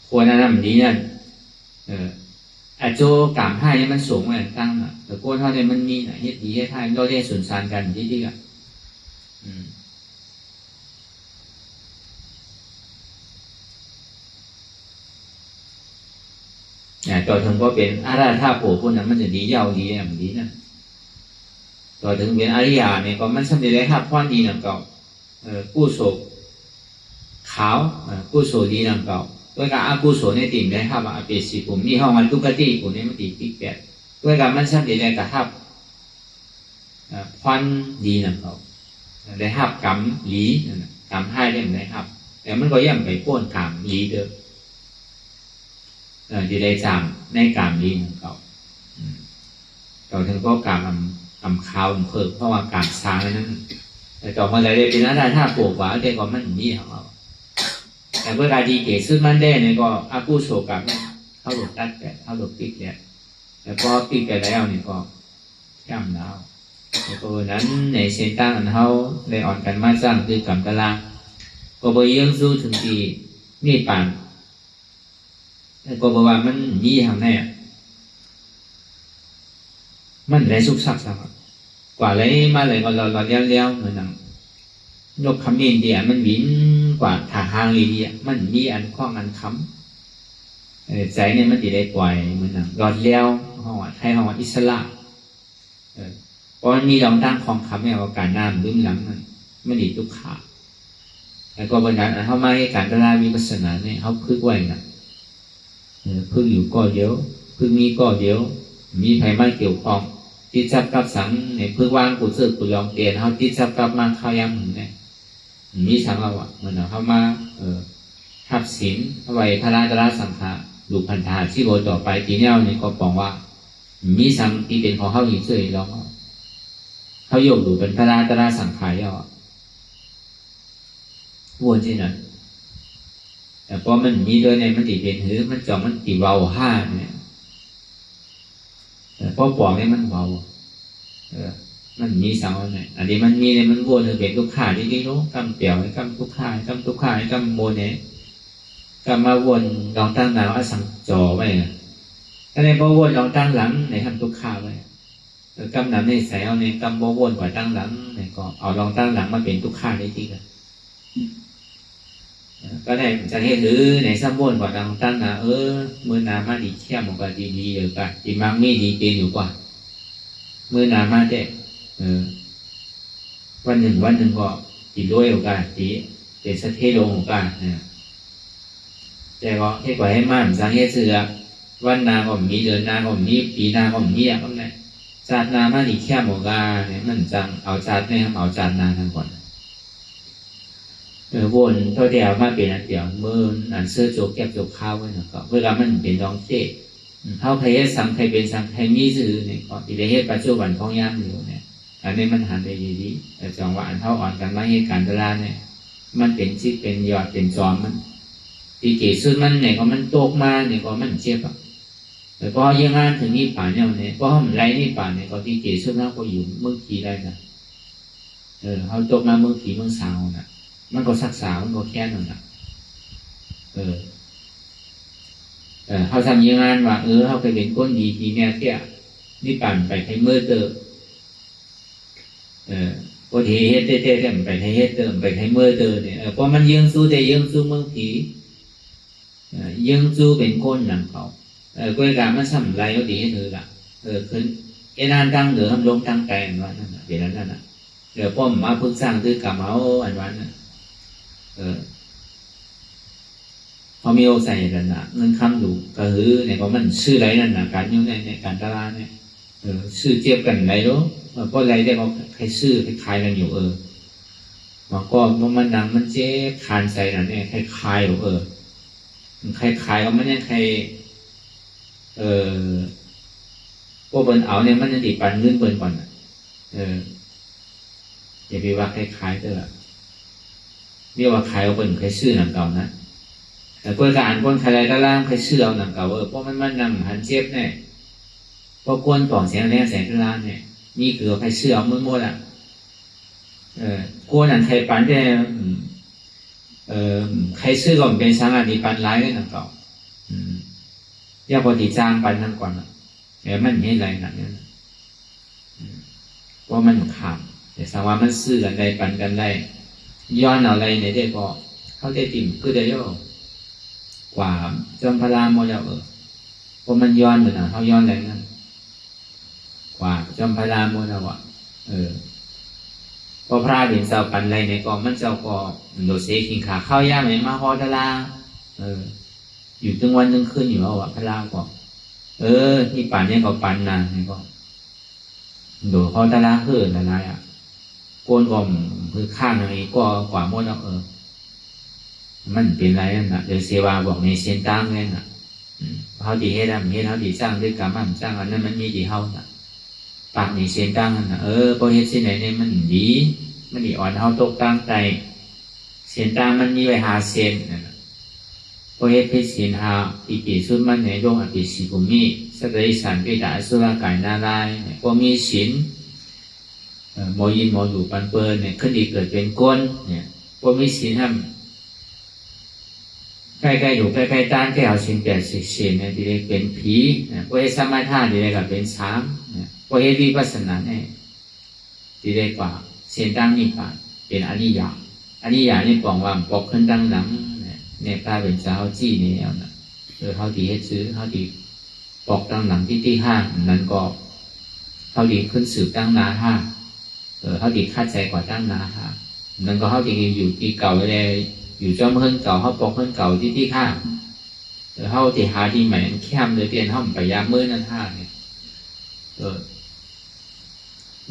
คนนั้นดีนั่นอาโจกามให้มันสูงเหมือนตั้งน่ะแต่ก้นเท่านี้มันมีน่ะเฮ็ดดีเฮ็ดให้เราได้ส่วนสารกันที่กันต่อถึงก็เป็นอาราธาโผพวกนั้นมันจะดียาวดีแบบนี้นะต่อถึงเป็นอริยาเนี่ยก็มันสำเร็จแล้วครับพรดีนั่นก็กู้โศกขาวกู้โศดีนั่นก็ด้วยการอากุศลในติ่มได้ครับอาเปสิผมมีห้องมันตุกติผมเนี่ยมันติดติ๊กแปดด้วยการมันสำเร็จแล้วกับครับพรดีนั่นก็ได้ครับกรรมหลีกรรมให้ได้ไหมครับแต่มันก็ยังไปป้วนกรรมหลีเดิมจะได้จำในกรรมหลีนั่นก็ต่อถึงก็กรรมคาวเพิ่มเพราะว่าการสร้างนั้นแต่ต่อมาเลยเป็นอะไรถ้าปลูกว่าเด็กก็มันนี่ของเราแต่เวลาดีเกิดขึ้นมันได้เนี่ยก็อากูโศกับเข้าหลบตัดแต่เข้าหลบปิดเนี่ยแล้วก็ปิดไปแล้วเนี่ยก็ย่ำแล้วแล้วก็นั้นในเส้นตั้งอันเขาได้อ่อนกันมาสร้างคือกรรมตะลางก็ไปยังสู้ถึงที่มีปันก็บอกว่ามันยี่ทำแน่มันได้สุขสักสักกว่าเลยมาเลยก็เราเลี้ยวเหมือนนั่งยกคำนินเดียมันบิน กว่าถ้าห่างอีๆมันมีอันคล้องอันค้ำใจเนี่ยมันติได้ปล่อยมันนะรอดแล้วห้องไทยห้องอิสระเพราะมันมีรองตั้งของคำเนี่ยว่าการน้ำลึ้มหลังมันดีทุกขาแล้วก็บรรดาเขามาให้การตลาดมีปัสนาเนี่ยเขาพึกไว้นะพึกอยู่ก็เดียวพึกมีก็เดียวมีไผมาเกี่ยวข้องติดจับกับสังเนี่ยพึกวางกุศลกุลองเตียนเขาติดจับกับมาเข้าย้ำเหมือนเนี่ยมีสังเราเหมือนเขามาทับศีลเอาไว้พระราชราสังฆาดูพันธาที่โบต่อไปทีนี้เนี่ยก็บอกว่ามีสังที่เป็นของเขาอยู่เฉยแล้วเขาโยกดูเป็นพระราชราสังขารย่อวนที่นั่นแต่พอมันมีโดยในมันติเป็นหือมันจอมันติเบาห้าเนี่ยแต่พอปอกเนี่ยมันเบามันมีสังอะไรอันนี้มันมีเนี่ยมันวนเป็นทุกขาจริงๆเนาะกำเปี่ยวกำทุกขากำทุกขากำโมเนี่ยกำมาวนลองตั้งหลังเอาสังจอไว้ก็ในพอวนลองตั้งหลังในทำทุกขาไว้กำหนังในใส่เอาในกำโมวนกว่าตั้งหลังในก็เอาลองตั้งหลังมาเป็นทุกขาได้จริงก็ได้จะให้ถือในซ้ำวนกว่าลองตั้งนะมือนามาดีเข้มกว่าดีอยู่กันดีมังมีดีเป็นอยู่กว่ามือนามาเด็กวันหนึ่งก็ตีด้วยอยู่กันตีเป็นสัตเทโลของกันแต่ก็ให้กว่าให้มั่นสังเกตเสือวันนาก็มีเดือนนาก็มีปีนาก็มีก็ได้จาดนามาดีเข้มกว่าเนี่ยมันจังเอาจาดเนี่ยเอาจาดนาทั้งก่อนวนเท่าเดียวมาเป็นอันเดียวมืออันเสื้อโจกแก็บโจกข้าวไว้นะก็เวลามันเป็นรองเตะเขาใครให้สังใครเป็นสังใครมีสื่อเนี่ยก็ที่ได้เหตุปัจจุบันของย่ำอยู่เนี่ยอันนี้มันหันไปดีๆแต่จังหวะอันเท่าอ่อนกันมาเหตุการณ์ตลาดเนี่ยมันเป็นชิดเป็นยอดเป็นจอมมันตีเกศสุดมันเนี่ยก็มันตกมาเนี่ยก็มันเจ็บอ่ะแต่พอยังงานถึงนี่ป่านเนี่ยพอมันไรนี่ป่านเนี่ยก็ตีเกศสุดแล้วก็อยู่เมื่อกี้ได้นะเขาตกมาเมื่อกี้เมื่อสาวน่ะมันก็สักษามันก็แค่นั้นน่ะเขาทำยังงานว่าเขาไปเป็นก้นดีทีเนี่ยเที่ยนี่ปั่นไปให้เมื่อเติมก็ทีเฮ็ดเต้ๆไปให้เฮ็ดเติมไปให้เมื่อเติมเนี่ยเพราะมันยังสู้แต่ยังสู้เมื่อกี้ยังสู้เป็นก้นหนังเขาก็การมันสั่งไรก็ดีให้เธอละขึ้นไอ้นานตั้งเหนือทำลงตั้งแกนว่านั่นเดี๋ยวนั้นน่ะเดี๋ยวพ่อมาพึ่งสร้างคือกรรมเอาอันวันน่ะพอมีโอใส่กันนะเงินคำดูก็คือเนี่ยก็มันชื่อไรนั่นนะการยุ่งในการตลาดเนี่ยชื่อเทียบกันไรรู้ก็ไรได้ก็ใครชื่อคล้ายกันอยู่มันก็มันดังมันเจ๊คานใส่นั่นเนี่ยคล้ายอยู่คล้ายก็มันเนี่ยพวกเปิ้นเอาเนี่ยมันจะติดปันเงินเปิ้นก่อนอย่าไปว่าคล้ายเถอะเรียกว่าคล้ายเอาเปิ้นใครชื่อหนังเก่านะแต่เพื่อการคนใครตะล่างใครเชื่อเอาหนังเก่าเพราะมันนั่งหันเจ็บเนี่ยเพราะกวนต่อเสียงแรงแสงตะล่างเนี่ยนี่คือใครเชื่อเอามืดอ่ะกวนอันใครปันได้ใครชื่อก็เป็นสังอาดีปันร้ายได้หนังเก่าอย่าพอดีจ้างปันนั่งก่อนแต่มันไม่ไรหนักเนี่ยเพราะมันขาดแต่สังว่ามันซื้อกันได้ปันกันได้ย้อนเอาอะไรในได้พอเขาได้ติ่มคือได้ย่อกว่าจอมพลาโมเดลเพราะมันย้อนเหมือนเขาย้อนอะไรนั่นกว่าจอมพลาโมเดลพอพระเห็นเสาปันอะไรในกองมันเจ้าก็โดดเสกขิงขาเข้าย่าไหมมาฮอตลาอยู่ตั้งวันตั้งคืนอยู่เอาพระราก็นี่ปันเนี่ยก็ปันนานนี่ก็โดดฮอตลาเฮืออะไรโกนก็คือข้างอะไรก็กว่าโมเดลมันเป็นไรนั่นนะเดี๋ยวเสวาบอกในเส้นตั้งเลยน่ะเขาดีให้ทำให้เขาดีสร้างด้วยกรรมสร้างอันนั้นมันมีดีเขาน่ะปากในเส้นตั้งนั่นน่ะพอเฮ็ดเส้นไหนเนี่ยมันดีอ่อนเขาตกตั้งใจเส้นตั้งมันมีไว้หาเส้นนั่นน่ะพอเฮ็ดเพชรเส้นหาอีปีสุดมันในดวงอภิสิบุมีสักดิ์สันไปด่าสุรกายนาลายพอมีศีลโมยินโมอยู่ปันเปิลเนี่ยขึ้นอีกเกิดเป็นก้นเนี่ยพอมีศีลทำใกล้ๆอยู่ใกล้ๆต้านแค่เอาสิน80เนี่ยที่เรียกเป็นผีพอเฮ็ดสมาธิที่เรียกเป็นสามพอเฮ็ดวิปัสสนาเนี่ยที่เรียกว่าเส้นตั้งนิพพานเป็นอริย อันนี้อย่างนี้บอกว่าปอกขึ้นตั้งหลังเนี่ยป้าเป็นสาวจี้นี่เอานะเขาดีให้ซื้อเขาดีปอกตั้งหลังที่ห้างนั้นก็เขาดีขึ้นสืบตั้งนาห้าเขาดีคาดใจกว่าตั้งนาห้านั้นก็เขาดีอยู่ที่เก่าเลยอยู่จอมเฮิรนเก่าเขาปอกเฮิรนเก่าที่ห้างเขาดีหาที่ใหม่แคมเลยเปลี่ยนห้องไปยามมือนั่นห้าเนี่ย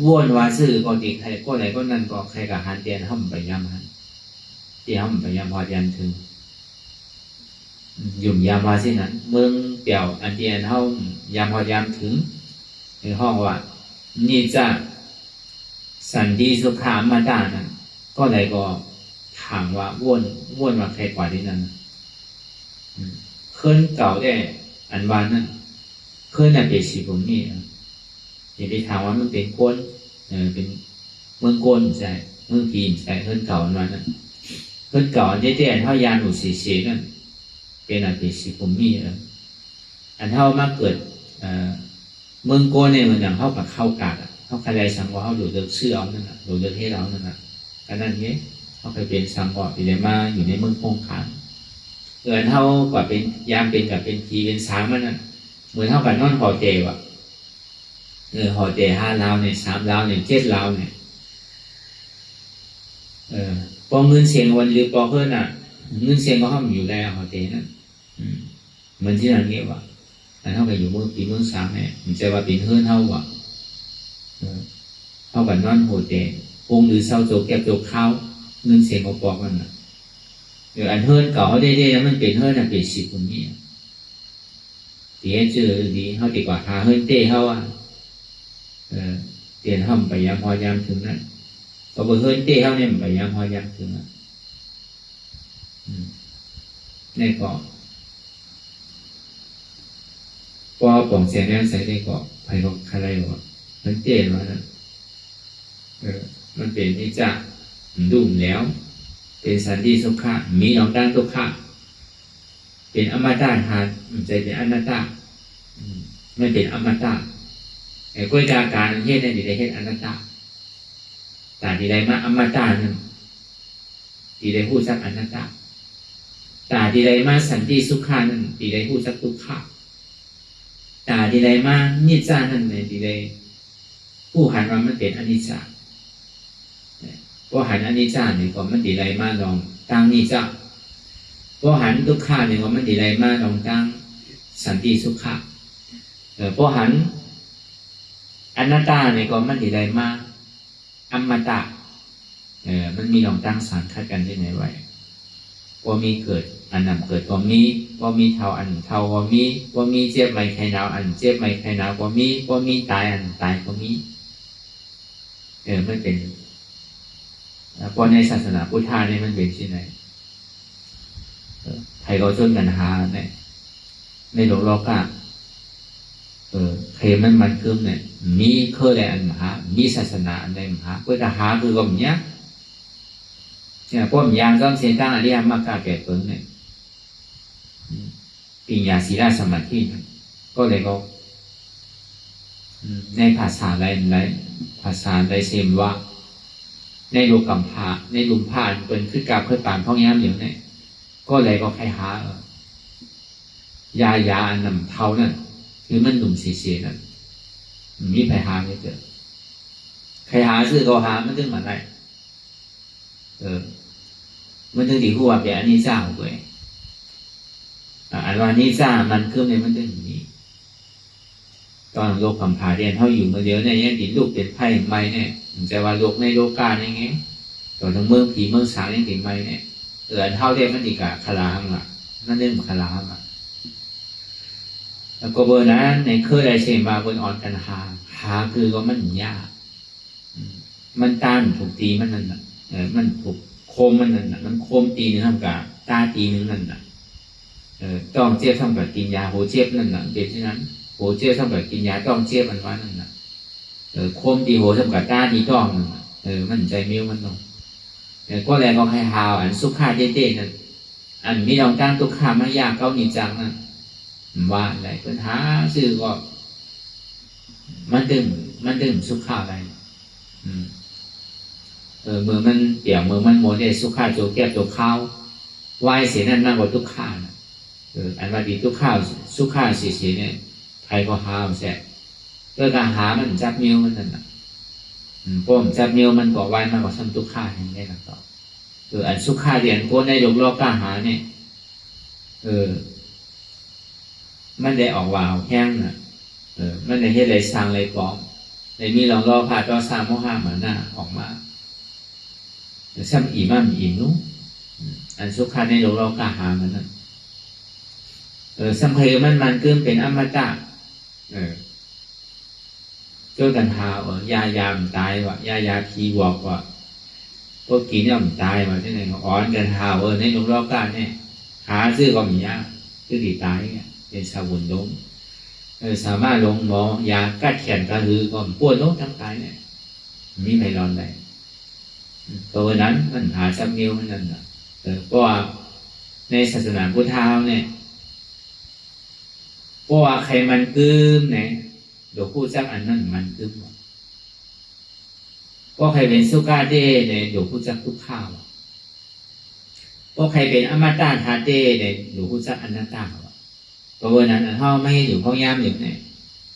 วนว่าซื้อก็ดีใครก็ไหนก็นั่นก็ใครกับหาเตียนห้องไปยามหันที่ห้องไปยามพอยันถึงยุ่มยามว่าสินั้นเมืองเปี่ยวอันเดียนห้องยามพอยามถึงในห้องว่านี่จะสันติสุขามาด้านนั้นก็เลยก็ถามว่าวนว่าใครกว่าที่นั้นขึ้นเก่าได้อันวานนั้นขึ้นน่ะเป็นสีผมนี่อย่าไปถามว่ามันเป็นก้นเป็นเมืองก้นใช่เมืองผีใช่ขึ้นเก่าอันวานนั้นขึ้นเก่าอันเดียนเท่ายานอุศิเสนั่นเป็นอะไรเป็นสีผมมีอันเท่ามาเกิดเมืองโกนเนี่ยมันอย่างเท่ากับเข้ากาดเขาใครสังวรเขาดูเลือกเสื้อเอานั่นแหละดูเลือกให้เรานั่นแหละกันนั่นเงี้ยเขาเคยเป็นสังวรไปเลยมาอยู่ในเมืองคงคานเท่ากว่าเป็นยามเป็นกับเป็นทีเป็นสามมันน่ะเหมือนเท่ากับนอนหอเจวะหอเจ5 ลาวเนี่ย3 ลาวเนี่ย7 ลาวเนี่ยพอเงินเสียงวันหรือพอเพื่อนอ่ะเงินเสียงก็ห้องอยู่แล้วหอเจนั่นเหมือนที่นั่นเงี้ยวะแต่เท่ากับอยู่เมืองปีเมืองสามเนี่ยมันจะว่าเป็นเฮือนเท่าวะเท่ากับนอนโหเตะวงหรือเศร้าโจกแก็บโจกข้าวเงินเสียงก็ปอกมันน่ะเดี๋ยวอันเฮือนเก่าเขาได้แล้วมันเป็นเฮือนน่ะเป็นสิบคนนี้ดีเจอดีเขาดีกว่าหาเฮือนเต้เขาอ่ะเตียนห้องไปยามพอยามถึงนั้นก็บ่เฮือนเต้เขาเนี่ยไปยามพอยามถึงนั้นนี่ก็พอปองเสียงนั้นใส่ได้ก็ไพเราะอะไรวะมันเจนว่านะมันเป็นนิจจ์ดุ่มแล้วเป็นสันติสุขะมีน้องด้านทุกขะเป็นอมตะหาใจเป็นอนัตตาไม่เป็นอมตะไอ้กล้วยกาการเฮ็ดได้ดีได้เฮ็ดอนัตตาแต่ที่ใดมาอมตะนั่นที่ใดพูดสักอนัตตาแต่ที่ใดมาสันติสุขะนั่นที่ใดพูดสักทุกขะตาที่ใดมานิจจานั่นในที่ใดผู้หันว่ามันเป็นอนิจจาเพราะหันอนิจจาเนี่ยก็มันที่ใดมาลองตั้งนิจจาเพราะหันทุกขาเนี่ยก็มันที่ใดมาลองตั้งสันติสุขะเพราะหันอนัตตาเนี่ยก็มันที่ใดมาอมตะมันมีลองตั้งสารคัดกันที่ไหนไว้ว่ามีเกิดอันนั้นเกิดว่ามีเท่าอันเท่าว่ามีเจ็บไม่ใครหนาวอันเจ็บไม่ใครหนาวว่ามีตายอันตายว่ามีไม่เป็นเพราะในศาสนาพุทธาเนี่ยมันเป็นที่ไหนใครเราจนกันหาเนี่ยในโลกะใครมันคืมเนี่ยมีเคยอะไรอันมหามีศาสนาอันใดมหาเพื่อจะหาคือก็แบบเนี้ยพวกยางก็เสียตั้งอริยมรรคแก่เปิงเนี่ยปัญญาศีลสมาธิก็เลยก็ในภาษาใดภาษาใดเซมว่าในโลกัมพาในลุมพานเป็นขึ้นกราบขึ้นปานพ่อแย้มอยู่เนี่ยก็เลยก็ใครหายาอันนำเท่านั่นคือมันหนุ่มเสียนั่นมีใครหาไม่เจอใครหาซื้อก็หามันถึงมาได้มันถึงที่หัวเป็นอันนี้เจ้าเลยอันว่านี้เจ้ามันคือในมันถึงนี้ตอนโลกกัมพาเรียนเขาอยู่มาเดียวเนี่ยยังติดลูกเป็นไพ่ไม่เนี่ยจะว่าโลกในโลกาอย่างเงี้ยตอนทั้งเมืองผีเมืองสางยังติดไม่เนี่ยอันเท่าเรียกมันดีกว่าคลาหังอ่ะนั่นเรื่องคลาหังอ่ะแล้วก็เบอร์นั้นในเคยได้เชมาบนอ่อนกันหาคือก็มันยากมันต้านถูกตีมันนั่นน่ะมันถูกโคมมันนั่นน่ะมันโคมตีนึงทำกับตาตีนึงนั่นน่ะต้องเจี๊ยบทำกับกินยาโหเจี๊ยบนั่นน่ะเป็นที่นั้นโหเจี๊ยบทำกับกินยาต้องเจี๊ยบมันว่านั่นน่ะโคมตีโหทำกับตาตีต้องนั่นน่ะมันใจมิ้วมันตรงก็แรงก็ให้หาวอันสุขาเด็ดๆนั่นอันมีลองตั้งตุกขามายากเก้านิจังนั่นว่าอะไรปัญหาชื่อก็มันดึงสุขาอะไร มือมันเปี่ยมมือมันโมเดสุขาโจเก็บโจข้าววายเสียนั่นมากกว่าทุกข้านะอันว่าดีทุกข้าวสุขาเสียเนี่ยใครก็หาแสบการหามันจับเมียวมันนั่นน่ะป้อมจับเมียวมันบอกไว้มากกว่าซ้ำทุกข้าอย่างนี้นะครับอันสุขาเรียนพวกในหลงโลกกล้าหาเนี่ยมันได้ออกวาวแห้งน่ะมันได้เฮ็ดอะไรสร้างอะไรปลอมในมีลองรอผ่าต่อสร้างโมหะเหมือนหน้าออกมาซ้ำอิ่มอิ่มนู้อันสุขาในหลงโลกกล้าหามันนั่นสัมเพมันเกินเป็นอมตะเจ้ากันหายายามตายว่ะยาพีบอกว่าพวกกินย่อมตายมาที่ไหนอ่อนกันหาในหลงโลกกล้าเนี่ยหาซื้อก็มียาซื้อดีตายเนี่ยเป็นสาวุนล้มสามารถลงหมอยากัดแขนกระหือก็ปวดล้มทั้งกายเนี่ยมีไม่ร้อนได้ตัวนั้นมันหาซับนิ้วมันนั่นน่ะเพราะว่าในศาสนาพุทธาเนี่ยเพราะว่าใครมันกึมเนี่ยเดี๋ยวพูดสักอันนั้นมันกึมเพราะใครเป็นสุกาเดเนี่ยเดี๋ยวพูดสักทุกข้าวเพราะใครเป็นอมตะธาเดเนี่ยเดี๋ยวพูดสักอนัตตาเพราะว่านั้นเขาไม่ให้อยู่ห้องยามอยู่เนี่ย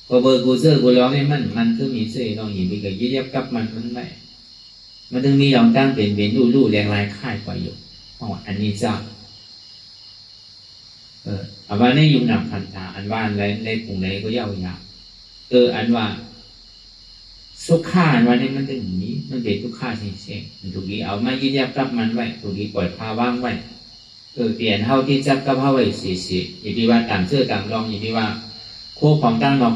พอเบอร์กูเซอร์กูร้องเนี่ยมันคือมีเสื้อลองหยิบไปกับยึดยับกับมันไม่มันถึงมีลองตั้งเป็นลู่แรงลายค่ายกว่าอยู่เพราะว่าอันนี้เจ้าอันว่าในยุคหนักพันธาอันว่าอะไรในกลุ่มไหนก็ยาวอันว่าสุขาอันว่านี่มันถึงนี้มันเป็นทุกขาเสียงมันถูกดีเอามายึดยับกับมันไว้ถูกดีปล่อยพาว่างไว้เปลี่ยนเท่าที่จับกับเท่าไว้สีอย่างที่ว่าต่างเสื้อต่างรองอย่างที่ว่าโคของตั้งนอก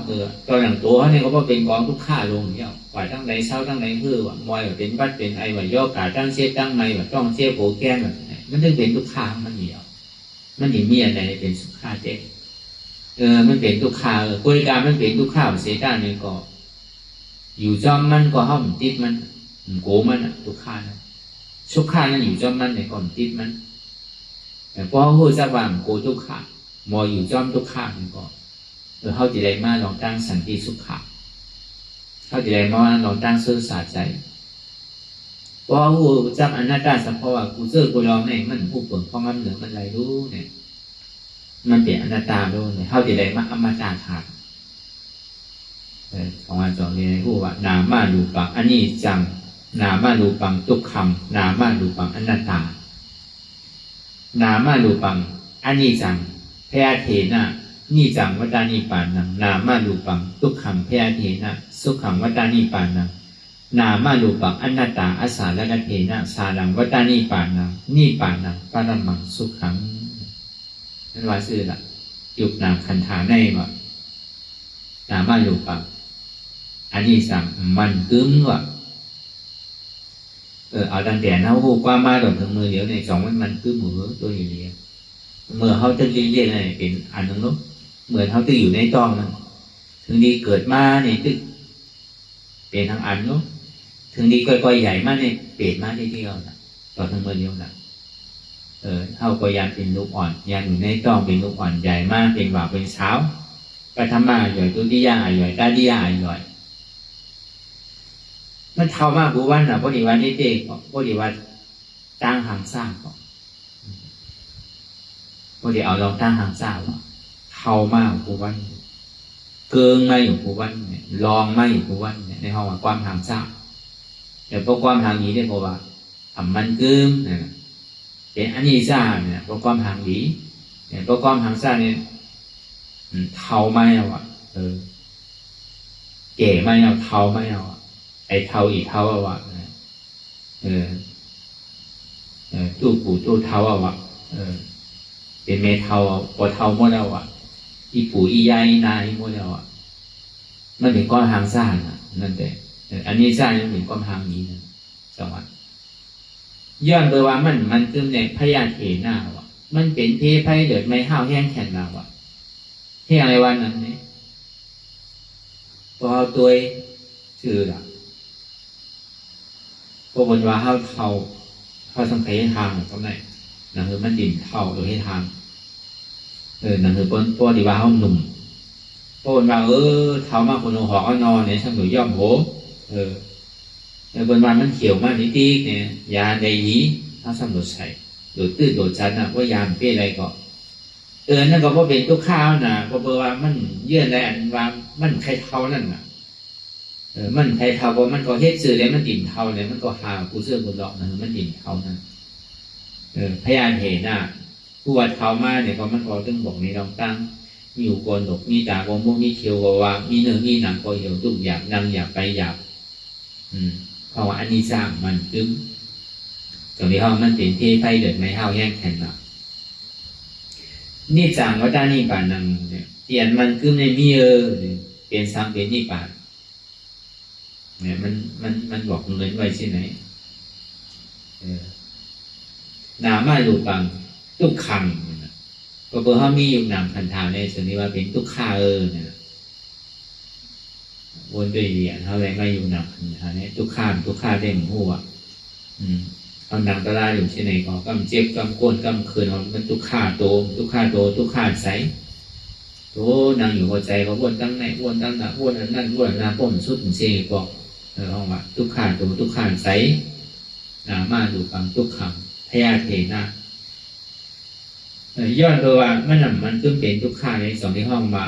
ตอนหลังตัวเขาเนี่ยเขาบอกเป็นกองทุกข้าลงเนี่ยว่าตั้งไหนเช้าตั้งไหนเพื่อว่ามวยว่าเป็นวัดเป็นไอว่าย่อกาตั้งเสียตั้งไม่ว่าต้องเสียโผแก้มแบบนี้มันถึงเป็นทุกข้ามันเดียวมันหนีมีอะไรเป็นสุขาเด็กมันเป็นทุกข้าบริการมันเป็นทุกข้าเสียด้านนี้ก็อยู่จอมมันก็ห้อมติดมันโกมันทุกข้านะสุขานั้นอยู่จอมมันในก่อนติดมันแต่พอพูดสักวันโกทุกขามออยู่จอมทุกขามันก็เขาจะได้มาลองตั้งสันติสุขาเขาจะได้มาลองตั้งซื่อสัตย์ใจพอพูดจับอนัตตาสัมภวะกูเจอกูลองเนี่ยมันผู้เปิดเพราะมันเหนือมันไรรู้เนี่ยมันเป็นอนัตตาด้วยเนี่ยเขาจะได้มาอมตะขาดของอาจารย์เนี่ยพูดว่านามารูปังอันนี้จังนามารูปังทุกคำนามารูปังอนัตตานามารูปังอันนี้จังพยาเถนะนี่จังวัตานิปานังนามารูปังทุกขังพยาเถนะสุขังวัตานิปานังนามารูปังอนัตตาอาสาละเถนะสารังวัตานิปานังนิปานังปรมังสุขังนั่นว่าซื่อละยุบนามคันธาในว่านามารูปังอันนี้จังมันกึ้มว่าเอาตั้งแต่เขาพูดว่ามาตอนถึงมือเดียวในสองมันคือมือตัวอย่างเดียวเมื่อเขาจะเรียนอะไรเป็นอันนึงเนาะเหมือนเขาจะอยู่ในต้องนั้นถึงดีเกิดมาเนี่ยตึกเป็นทางอันเนาะถึงดีก้อยๆใหญ่มากเนี่ยเปลี่ยนมาทีเดียวนะต่อถึงมือเดียวนะเขาก็ยันเป็นลูกอ่อนยันอยู่ในต้องเป็นลูกอ่อนใหญ่มากเป็นหวาเป็นเช้าปฐมาหย่อยตุติยาหย่อยตาติยาหย่อยมันเท่ามากกูวันนะพอดีวันนี้เด็กพอดีวันตั้งหางซ่าก็พอดีเอาลองตั้งหางซ่าว่าเท่ามากกูวันเกิงไม่อยู่กูวันเนี่ยลองไม่อยู่กูวันเนี่ยในห้องว่าความหางซ่าแต่พอความหางนี้ได้เพราะว่าทำมันเกิมเนี่ยเป็นอันนี้ซ่าเนี่ยพอความหางนี้เนี่ยพอความหางซ่าเนี่ยเท่าไม่เอาอ่ะเก๋ไม่เอาเท่าไม่เอาไอ้เท่าอีกเท่าว่ะตู้ปู่ตู้เท่าว่ะเป็นเมเท่าพอเท่าหมดแล้วว่ะอีปู่อียายอีนายหมดแล้วว่ะมันเป็นก้อนหางซ่านะนั่นแต่อันนี้ซ่ามันเป็นก้อนหางนี้นะสวัสดิ์ย้อนไปว่ามันคือในพยาเถนะว่ะมันเป็นเพไพ่เดือดไม่ห้าวแห้งแข็งเราว่ะที่อะไรวันนั้นเนี่ยพอตัวชื่อละพวกบนว่าเขาสังเกตทางตรงไหนนั่นคือมันดินเท่าโดยให้ทางนั่นคือพวกที่ว่าเขาหนุ่มพวกบนว่าเท่ามากคนหอกนอนเนี่ยช่างหนุ่ยย่อมโห บนวันมันเขียวมากนิดเนี่ยยาใดนี้เขาสำรวจใส่โดดตื้นโดดชันนะว่ายามเป็นอะไรก็นั่นก็ว่าเป็นทุกข้าวนะก็เพราะว่ามันเยื่อในอันว่ามันไข่เท่านั่นน่ะมันไข่เท่าเพราะมันก็เฮ็ดสื่อแล้วมันดิ่มเท่าเลยมันก็หาผู้เสื้อผู้หลอกนะมันดิ่มเท่านั่นพยานเห็นน่ะผู้วัดเขามาเนี่ยก็มันก็ต้องบอกในลองตั้งมีอุกรดกมีตาโกมุมีเขียวว่ามีเนื้อมีหนังก็เหี่ยวดุอยากดังอยากไปอยากเพราะว่าอันนี้สร้างมันตึ้มตรงนี้ห้องมันเป็นที่ไฟเดือดไม่เท่าแย่งแข่งหนักนี่จางว่าด้านนี้ป่านนังเนี่ยเปลี่ยนมันขึ้นในมีเปลี่ยนซ้ำเป็นนี่ป่านเนี่ยมันบอกเงินไว้ใช่ไหมนามาลูปังทุกขังก็เบอร์เขามีอยู่นามคันธาในส่วนนี้ว่าเป็นทุกข้าเนี่ยวนด้วยเหรียญเขาเลยไม่อยู่นามคันธาเนี่ยทุกข้าเด้งหัวเอาหนังตะลาอยู่ที่ไหนก็กำเจ็บกำก้นกำคืนมันทุกข้าโตทุกข้าใสโตนางอยู่หัวใจเขาวนตั้งไหนวนตั้งหน้าวนนั่นวนหน้าป้นสุดเสียบอกห้องว่าทุกข้าโตทุกข้าใสนามาดูฟังทุกขังพยาเทนะย้อนตัวว่ามันขึ้นเป็นทุกข้าในสองที่ห้องว่า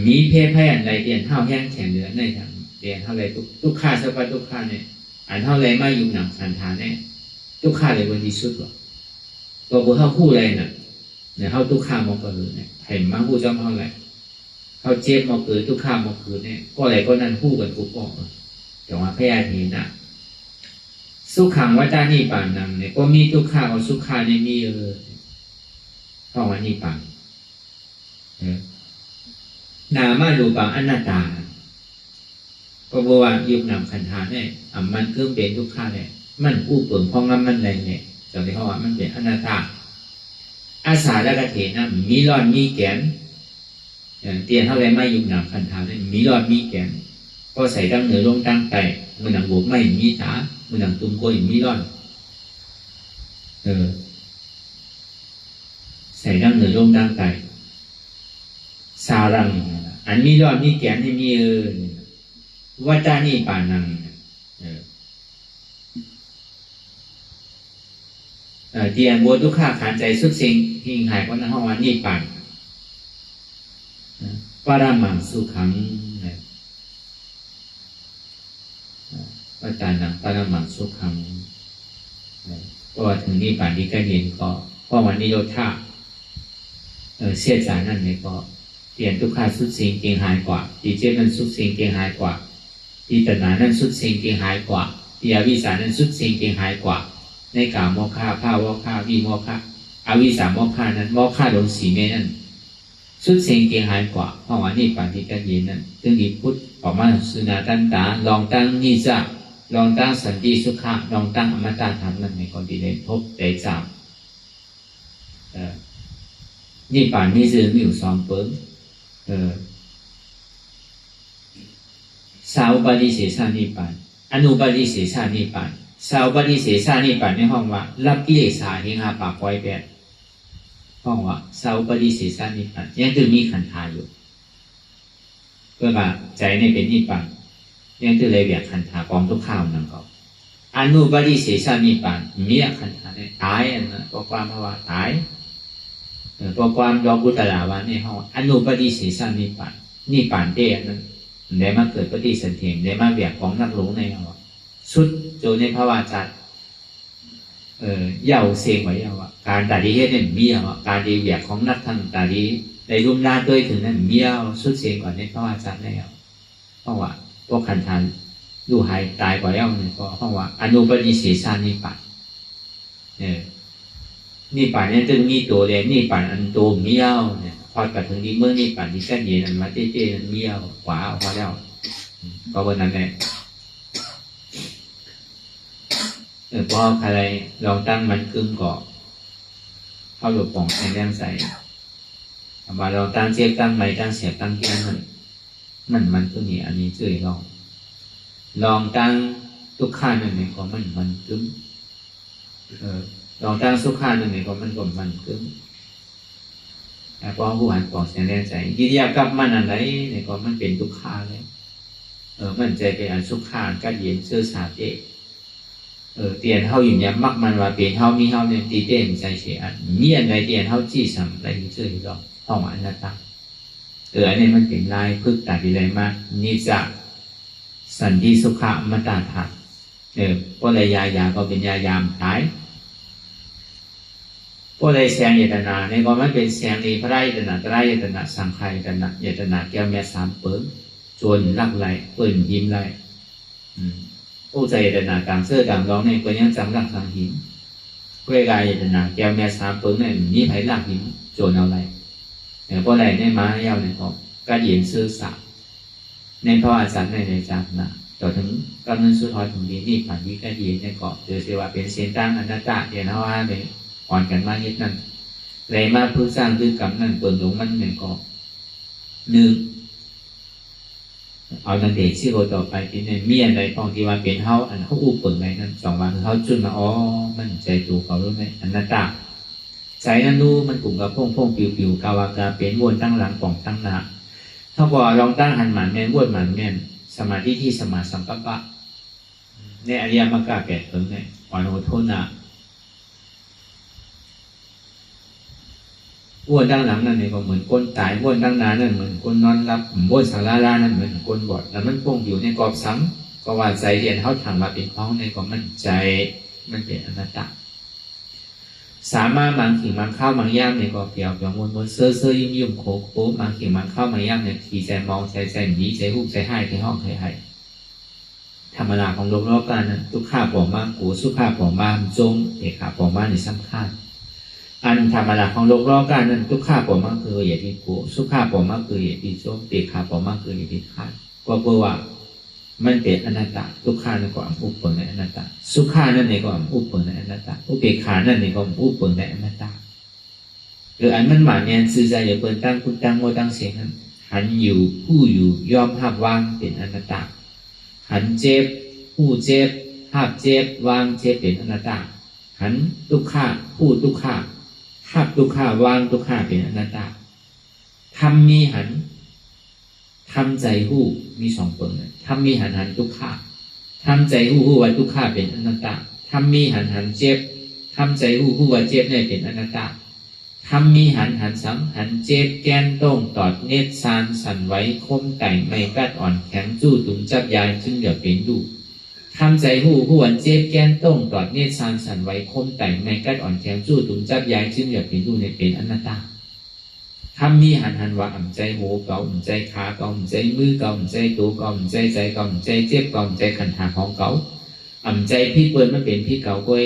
มีเพศพยันใดเปลี่ยนเท่าแห้งแข็งเหลือในทางเปลี่ยนเท่าไรทุกข้าสัพพะทุกข้าเนี่ยอันเท่าไรมาอยู่หนังคันธาเนี่ยทุกข้าเลยวันที่สุดหรอตัวบุเท่าคู่เลยเนี่ยเท่าทุกข้ามองกระหือเนี่ยเห็นมาคู่จำเท่าไรเขาเจ็บมองกระหือทุกข้ามองกระหือเนี่ยก็อะไรก็นั่นคู่กันทุกปอกแต่ว่าพยาเทนะสุขังวัฏานิปานังเนี่ยก็มีทุกข้ากับสุขาเนี่ยมีเข้ามานิปานนามารูปังอนัตตาก็บอกว่ายุบนำคันธาเนี่ยมันเครื่องเป็นทุกข้าเนี่ยมันอู้เปิ่งพองน้ำมันอะไรเนี่ยจากที่เขาว่ามันเป็นอนัตตาอาสาและกระเทนะมีรอดมีแกนเตียนเท่าไรไม่ยุบนำคันธาเนี่ยมีรอดมีแกนก็ใส่ตั้งเหนือลงตั้งไตมันหนังบวกไม่มีตามันหนังตุ้มโกยมีรอดใส่ตั้งเหนือลงตั้งไตสารังอันมีรอดมีแกนให้มีวัฏานิปานังเตียนบัวทุกข้าขานใจสุดสิ่งทิ้งหายก็นั่นห้องวันนิปานปรามังสุขังวัฏานังปรามังสุขังก็ถึงนิปานที่ใกล้เย็นก็เพราะวันนิโรธาเสียใจนั่นเนี่ยก็เปลี่ยนทุกข้าสุดสิ่งเก่งหายกว่าดีเจนั้นสุดสิ่งเก่งหายกว่าดีตนานั้นสุดสิ่งเก่งหายกว่าดีอวิสานั้นสุดสิ่งเก่งหายกว่าในกามโมฆะภาวะฆะวิโมฆะอวิสาโมฆะนั้นโมฆะลงสีเมนั้นสุดสิ่งเก่งหายกว่าเพราะว่านี่ปฏิกันเย็นนั้นถึงอีพุทธออกมาสุนาตันตาลองตั้งนิจาลองตั้งสันติสุขะลองตั้งอมตะธรรมนั้นในคนที่ได้พบได้จำนี่ป่านนี้ซื้อมีอยู่สองเปิ้งสาวปฏิเสสานิปานอนุปฏิเสสานิปานสาวปฏิเสสานิปานในห้องว่ารับกิเลสาหิงหาปากปล่อยแปดห้องว่าสาวปฏิเสสานิปานยังคือมีขันธาอยู่เพื่อว่าใจในเป็นนิพพานยังคือเลยแบบขันธากองทุกข้าวนั่นก็อนุปฏิเสสานิปานมีขันธาเนี่ยตายอันนั้นก็ความว่าตายพอความยอมบุตรลาวะเนี่ยเขาอนุปฏิเสสานิปานนิปานเต้นั้นได้มาเกิดปฏิสันเถียงได้มาแบบของนักหลงในเขาสุดโจในภาวะจัดเย่าเสียงไว้เย่าว่าการตาดีเฮ็ดเนี่ยมีว่าการดีแบบของนักทางตาดีในรุ่มน้าด้วยถึงนั้นมีเอาสุดเสียงก่อนในภาวะจัดแล้วเพราะว่าพวกขันธานดูหายตายกว่าเย่าเนี่ยเพราะว่าอนุปฏิเสสานิปานนี่ป่านนี้จึงมีตัวเด่นนี่ป่านอันตัวมีเอาเนี่ยพอกับถึงนี้เมื่อนี่ป่านที่แค่เย็นอันมาเต้ๆนั้นมีเอาขวาพอแล้วก็วันนั้นแหละพออะไรลองตั้งมันกึ่งก่อเข้าหลบป่องแรงใส่มาลองตั้งเจ็บตั้งไม้ตั้งเสียบตั้งแก้มันก็มีอันนี้ช่วยลองตั้งทุกข้านั่นเองก็มันกึ่งลองตั้งสุขาหนึ่งในก็มันขึ้นแต่พอผู้หันปอกเสียงแรงใจยิริยากับมันอะไรในก็มันเป็นทุกขาเลย มันใจเป็นอันสุขานก็เย็นเชื่อสาเจเตียนเฮาอยู่เนี่ยมักมันว่าเป็นเฮามีเฮาเนี่ยตีเต้นใจเสียอันมีอันใดเตียนเฮาจี้สัมได้เชื่อที่ดอกเฮามาอันนั้นตั้งอันนี้มันเป็นลายพึกตัดอะไรมากนิจะสันติสุขะมตาถัดเพราะอะไรยาก็เป็นยามตายเพราะอะไรแสงเยตนาในก็มันเป็นแสงในพระเยตนาตระเยตนาสังขารเยตนาแก้วแม่สามเปิงจวนลักไหลเปิ่นยิ้มไหลผู้ใจเยตนาต่างเสื้อต่างร้องในก็ยังจำรักสังหินเพื่อกายเยตนาแก้วแม่สามเปิงเนี่ยมีไผ่ลักหินจวนเอาไหลเพราะอะไรในม้าเย้าเนี่ยก็เย็นซื่อสัตย์ในพระอาจารย์ในจากนะต่อถึงกำเนิดสุดท้ายถึงดีนี่ผ่านนี้ก็เย็นในเกาะโดยเฉพาะเป็นเส้นตั้งอนัตตาเดี๋ยวนะว่าเนี่ยอ่อนกันมากนิดนั่นเลยมาเพื่อสร้างด้วยกรรมนั่นเปิดหลงมันเนี่ยก็หนึ่งเอาตั้งแต่ที่เราต่อไปที่ในเมียในพองที่ว่าเป็นเฮาอันเขาอู้เปิดในนั้นสองวันคือเขาจุดมามันใจตัวเขารู้ไหมอนัตตาใจนั่นรู้มันกลุ่มกับพงปิวกาวากาเป็นวนตั้งหลังป่องตั้งหน้าถ้าบอกลองตั้งหันหมันแม่นวนหมันแม่นสมาธิที่สมาสัมปะในอริยมรรคแปดถึงเนี่ยวันโอโทนะวนตั้งหลังนั่นเนี่ยก็เหมือนก้นตายวนตั้งหน้านั่นเหมือนก้นนอนรับวนสารานั่นเหมือนก้นบอดแล้วมันพงอยู่ในกรอบซ้ำก็ว่าใจเรียนเขาถังมาเป็นพ้องในก็มันใจมันเป็นอนัตตาสามารถบางขิงบางข้าวบางย่ามในก็เกี่ยวกับวนเสื้อยุ่มโคบางขิงบางข้าวบางย่ามในขี่ใจมองใจหนีใจหุบใจให้ใจห้องใจให้ธรรมดาของโลกกันนั้นทุกข้าปองมากกูสุข้าปองมากจงเอกขาปองมากในสำคัญอันธรรมดาของโลกกันนั้นทุกข้าปองมากคืออย่าที่กูสุข้าปองมากคืออย่าที่จงเอกขาปองมากคืออย่าที่ขาดก็เพราะว่ามันเป็นอนัตตาทุกข้านั่นก็อุปเปิลในอนัตตาสุข้านั่นในก็อุปเปิลในอนัตตาอุเบกขานั่นในก็อุปเปิลในอนัตตาอันมันหมายเนี่ยสื่อใจอย่าเปิลตั้งคุณตั้งโมตั้งเสียงนั้นหันอยู่ผู้อยู่ยอมหับวางเป็นอนัตตาหันเจ็บผู้เจ็บหับเจ็บวางเจ็บเป็นอนัตตาหันทุกข้าผู้ทุกข้าหับทุกข้าวางทุกข้าเป็นอนัตตาทำมีหันทำใจหู้มีสองเปิงทำมีหันทุกข้าทำใจหู้ว่าทุกข้าเป็นอนัตตาทำมีหันเจ็บทำใจหู้ว่าเจ็บเนี่ยเป็นอนัตตาทำมีหันสังหันเจ็บแกนต้งตอดเนตรซานสั่นไว้คมไก่ไม่กัดอ่อนแข็งจู้ตุ่มจับยายจึงอย่าเป็นดูทำใจหู้วันเจ็บแกนต้งตอดเนตรซานสั่นไว้คมไก่ไม่กัดอ่อนแข็งจู้ตุ่มจับยายจึงอย่าเป็นดูในเป็นอนัตตาทำมีหันว่าใจหูเก่าใจขาเก่าใจมือเก่าใจตัวเก่าใจเก่าใจเจ็บเก่าใจขันหาของเก่าใจพี่เปิดมันเป็นพี่เก่าก้อย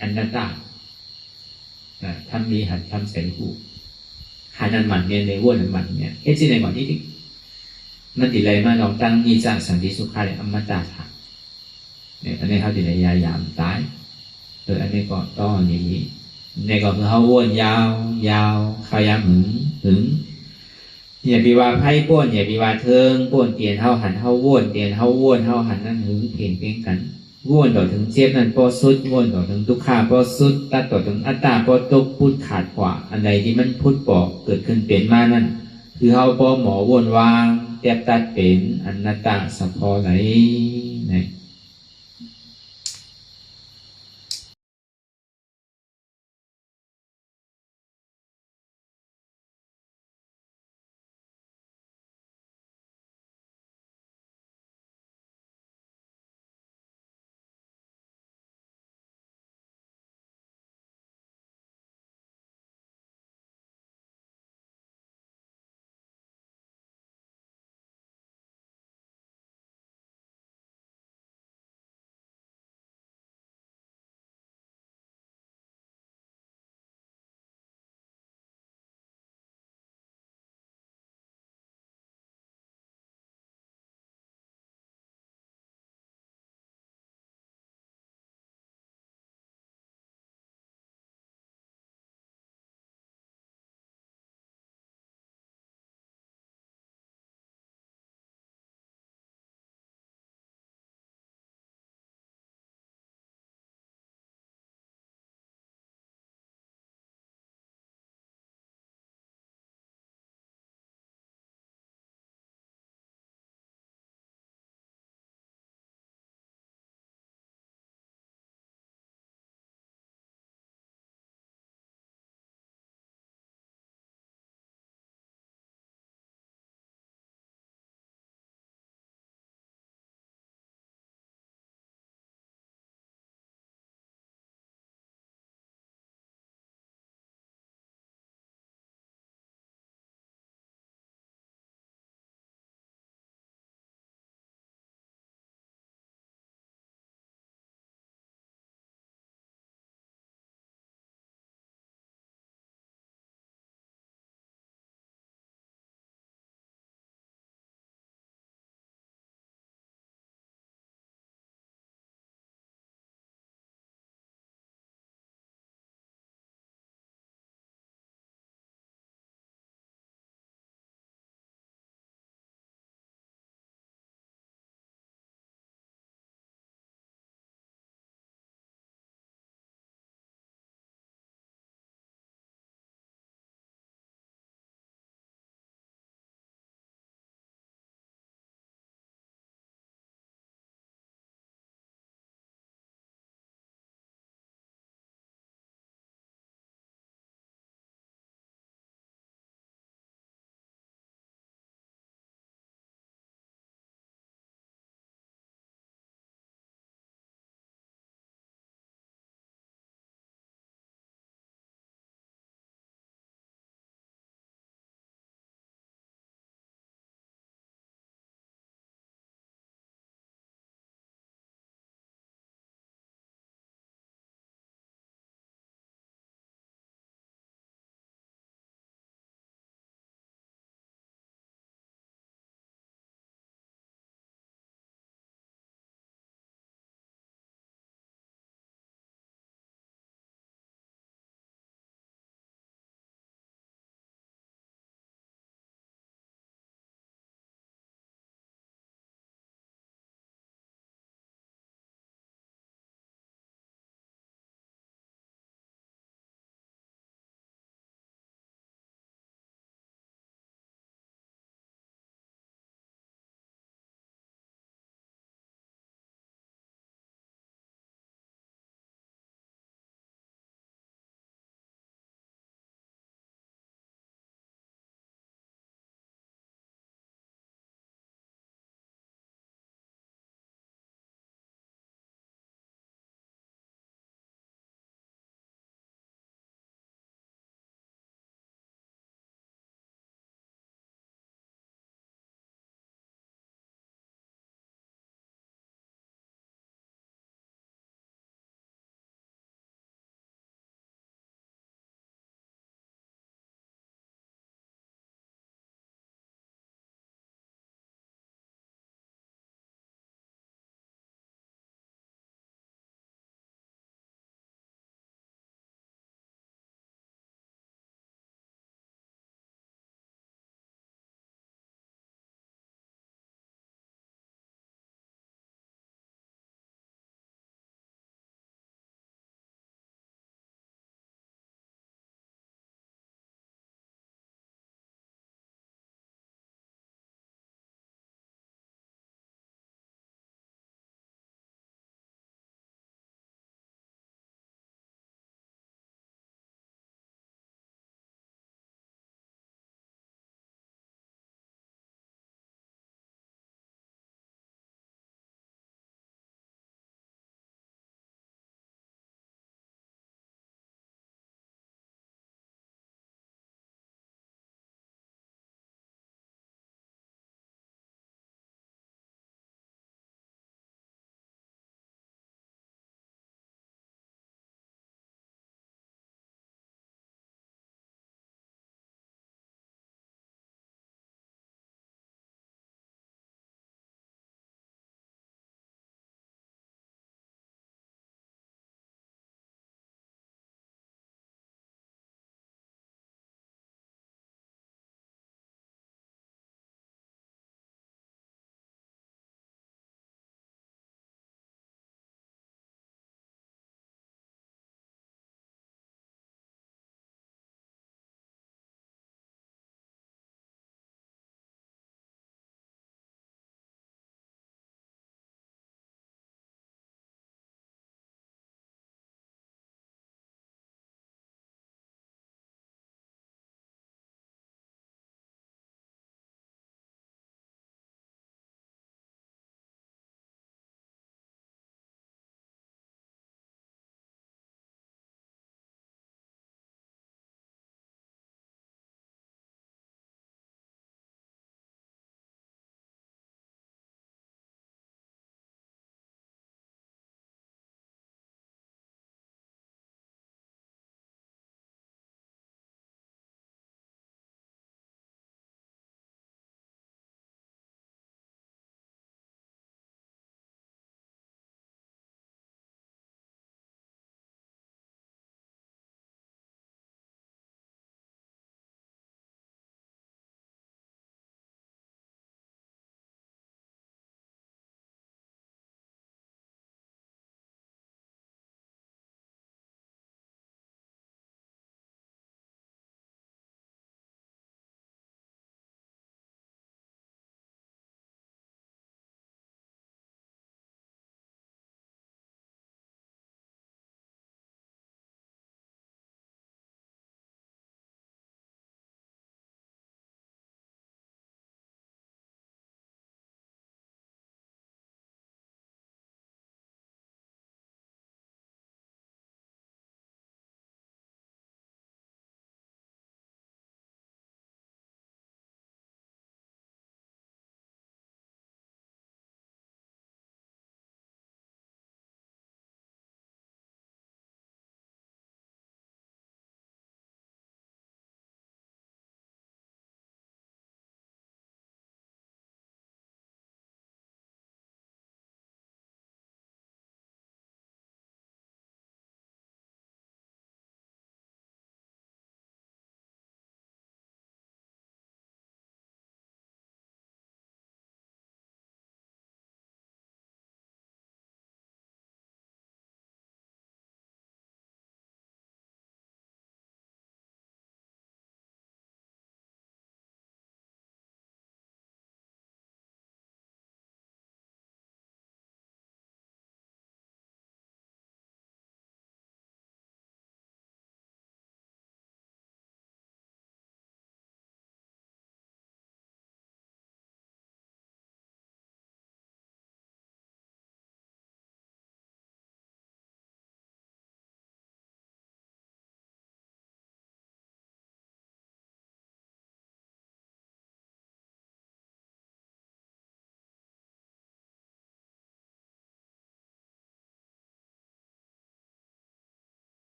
อนัตตาทำมีหันทำใจหูหันอันหมันเนี่ยในวัวอันหมันเนี่ยเฮ้ยจีในหมันที่มันติดอะไรมาลองตั้งมีจากสันติสุขาเลยอมตะค่ะเนี่ยอันนี้เขาติดอะไรยามตายอันนี้ก็ต้องนี้ในก็คือเขาวนยาวเขายามหึงอย่าปีว่าไพ่ป้วนอย่าปีว่าเทิงป้วนเตียนเขาหันเขาวนเตียนเขาวนเขาหันนั่นหึงเพ่งกันวนต่อถึงเจ็บนั่นพอสุดวนต่อถึงทุกขาพอสุดตัดต่อถึงอัตตาพอตกพุทธขาดกว่าอันใดที่มันพุทธบอกเกิดขึ้นเป็นมานั่นคือเขาพอหมอวนวางแตบตัดเป็นอนัตตาสัพพอไหน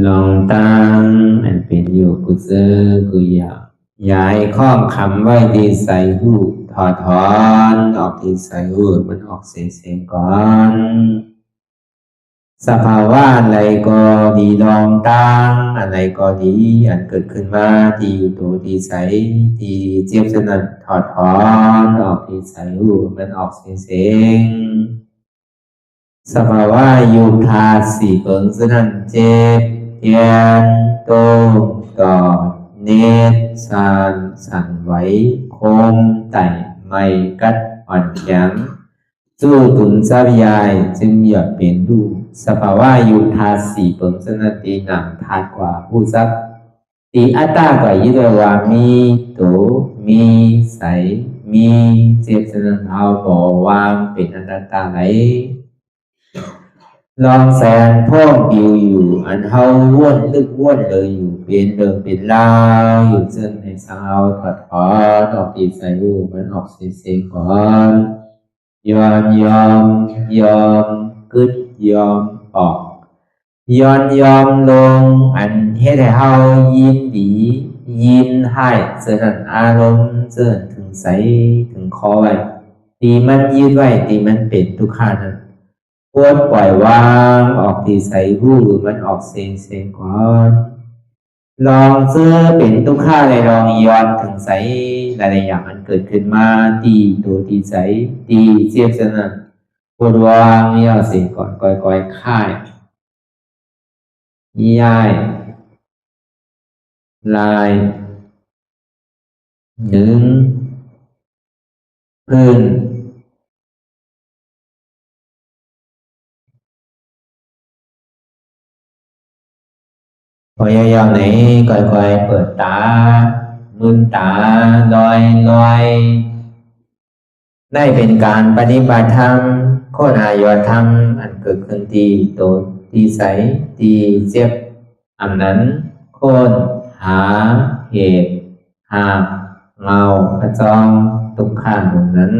ลองตั้งอันเป็นอยู่กุเซอกุยาย้ายข้องคำไว้ที่ใส่หูถอดถอนออกที่ใส่หูมันออกเสียงก่อนสภาวะอะไรก็ดีลองตั้งอะไรก็ดีอันเกิดขึ้นมาที่อยู่ตัวที่ใส่ที่เจี๊ยบสนั่นถอดถอนออกที่ใส่หูมันออกเสียงสภาวะยุทธาสีเปิงสนั่นเจ็บเทียนโตกอดเนตสั่นไหวโคมไต่ไม่กัดอ่อนแข็งสู้ตุนทรัพยายจึงอยากเป็นดูสภาวะยุทธาสีเปิงสนั่นตีหนังทาดกว่าผู้ทรัพย์ตีอัตตากว่ายึดว่ามีโตมีใสมีเจ็บสนั่นเอาบ่วางเป็นอนัตตาไหลลองแสนพ่องปิวอยู่อันเฮาว่นลึกว่นเลยอยู่เป็นเดิมเป็นลาวอยู่ซึ่งในสาวถอดถอนออกตีใส่หูมันออกเสียงก่อนยอมกึดยอมออกยอมลงอันเฮ็ดให้เฮายินดียินให้เสื่อมอารมณ์เสื่อมถึงใสถึงคอไว้ตีมันยืดไว้ตีมันเป็นทุกขานั้นควรปล่อยวางออกที่ใส่หูมันออกเสียงก่อนลองเสื้อเป็นทุกข้าเลยลองย้อนถึงใสหลายๆอย่างมันเกิดขึ้นมาตีตัวตีใสตีเจียบสนั่นควรวางย่อเสียงก่อนก่อยค่ายย้ายลายหนึ่งพื้นพยายามไหนก่อยเปิดตามืนตาลอยได้เป็นการปฏิบัติธรรมโคตรอายธรรมอันเกิดขึ้นที่โตที่ใสที่เจ็บอันนั้นโคนหาเหตุหาเงาพระจองทุกขันนั้น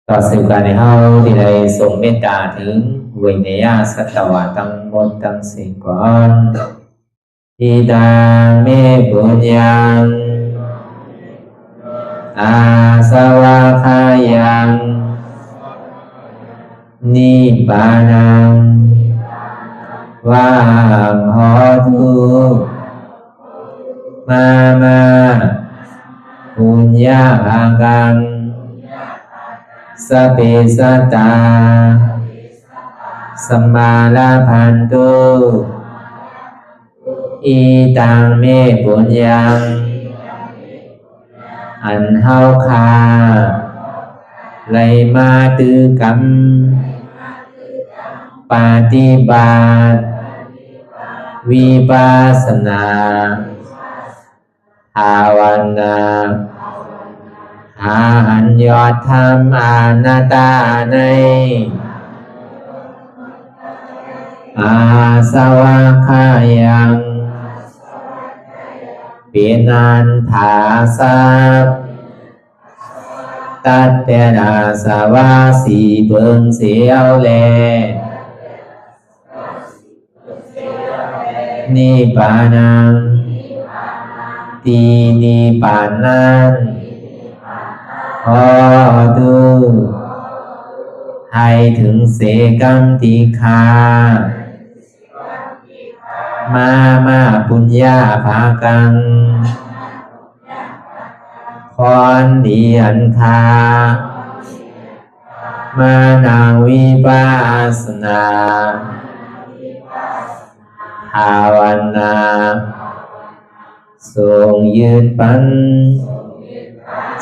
ต่อสืบการในเฮาที่ได้ส่งเมตตาถึงวิเนยสัตวะทั้งหมดทั้งสิ้นก่อนอิดาเมปุญญังอาสวะคายังนิบานังวาหอตุมาปุญญากังสเปสตาสัมมาลาพันตุอีตังเมปุญญังอันเฮาคาไลมาตือกรรมปฏิบัติวิปัสสนาภาวนาหาอันยอดธรรมอนัตตาในอาสวะคายังเป็นอันถาสัพตัดเปนาสวะสีเปิงเสียวแลนิพพานังตีนิพพานังขอดูให้ถึงเสกัมติคามาปุญญาภากังพรดีอันคามานาวิปัสสนาภาวนาทรงยืนปัน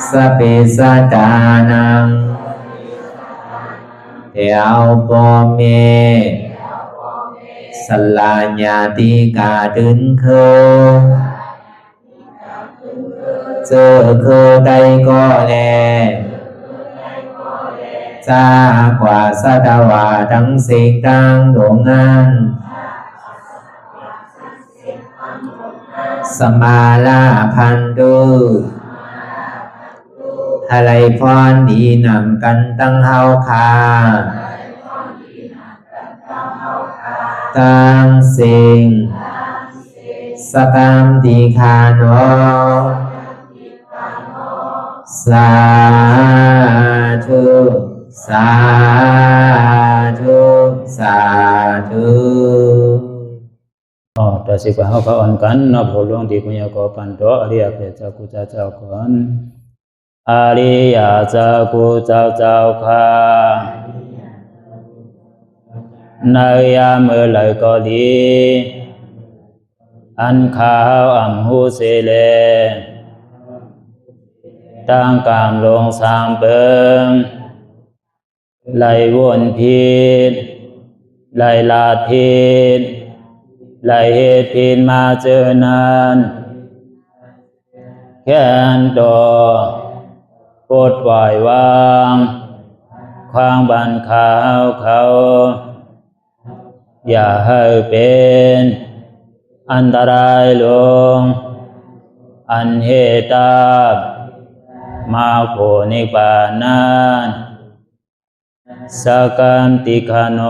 สเปสตานังเอวปอเมสลาญาติกาดึงเคเจอเคได้ก็แลจากว่าสัตวาทั้งสิ่งทั้งดวงนั้นสมาลาพันตุอะไรพรดีนำกันตั้งเฮาคา ตังสิงสกัมติคาโนสาธุสาธุสาธุ แต่สิกว่าเขาก็อ่อนกันนับหัวหลวงที่คุณยาก็ปันโตอริยเปเจ้ากูเจ้าก่อนอริยเจ้ากูเจ้าค่ะในยามเมื่อไหร่ก็ดีอันข้าวอ่ำหูเสเลตั้งกามลงสามเปิงไหลวนพิษไหลลาดพิษไหลเหตุพิษมาเจอนานแค้นดอกปดไหววางความบันขาวเขาอย่าให้เป็นอันตรายลงอันเหตุตามาโผนิปานันสกัมติคาโน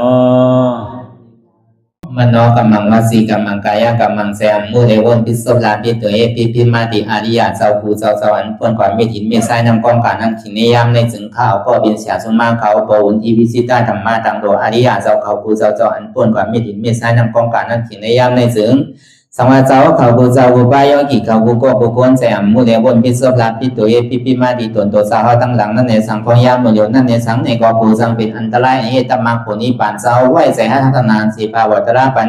มโนกัมมังวสีกัมมังกายกัมมังแสมมุเรวนพิศลาปิตัวเอพิมาติอาริยะเจ้าภูเจ้าสวรรค์พ้นความเมตินเมสายนำกองการนั่งขินนิยามในจึงข้าวก็บินเสียสุมาเขาปวุนทีวิสิตาธรรมะตังโดอาริยะเจ้าเขาภูเจ้าสวรรค์พ้นความเมตินเมสายนำกองการนั่งขินนิยามในจึงสังวาเจ้าเขาภูเจ้าภูปายกิเขาภูก็ภูก้นแสมมุเรวนพิศลาปิตัวเอพิมาติตนตัวสาวตั้งหลังนั่นในสังพยามโยนั่นในสังในกอภูสังเป็นอันตรายเหตุมรรคผลนิพพานเจ้าไหวใส่ให้ทัศนานสีภาวตระปัน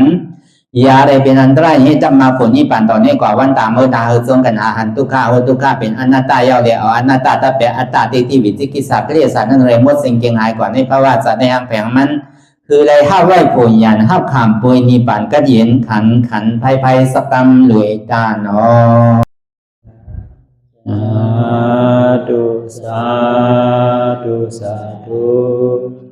ยาได้เป็นอันตรายให้จำมาผลนิพพานตอนนี้กว่าวันตามเมื่อตาเฮจงกันอาหันทุกข้าทุกข้าเป็นอนัตตาเยาวเดียวอนัตตาถ้าเป็นอัตตาที่วิจิกิสาเกลียสารนั่นเลยหมดสิ่งเก่งหายกว่าในภาวะสัตว์ในอังแผงมันคือเลยห้าไหวผลยันห้าขามปุยนิพพานก็เย็นขันภัยสกรรมรวยตาเนาะสาธุสาธุ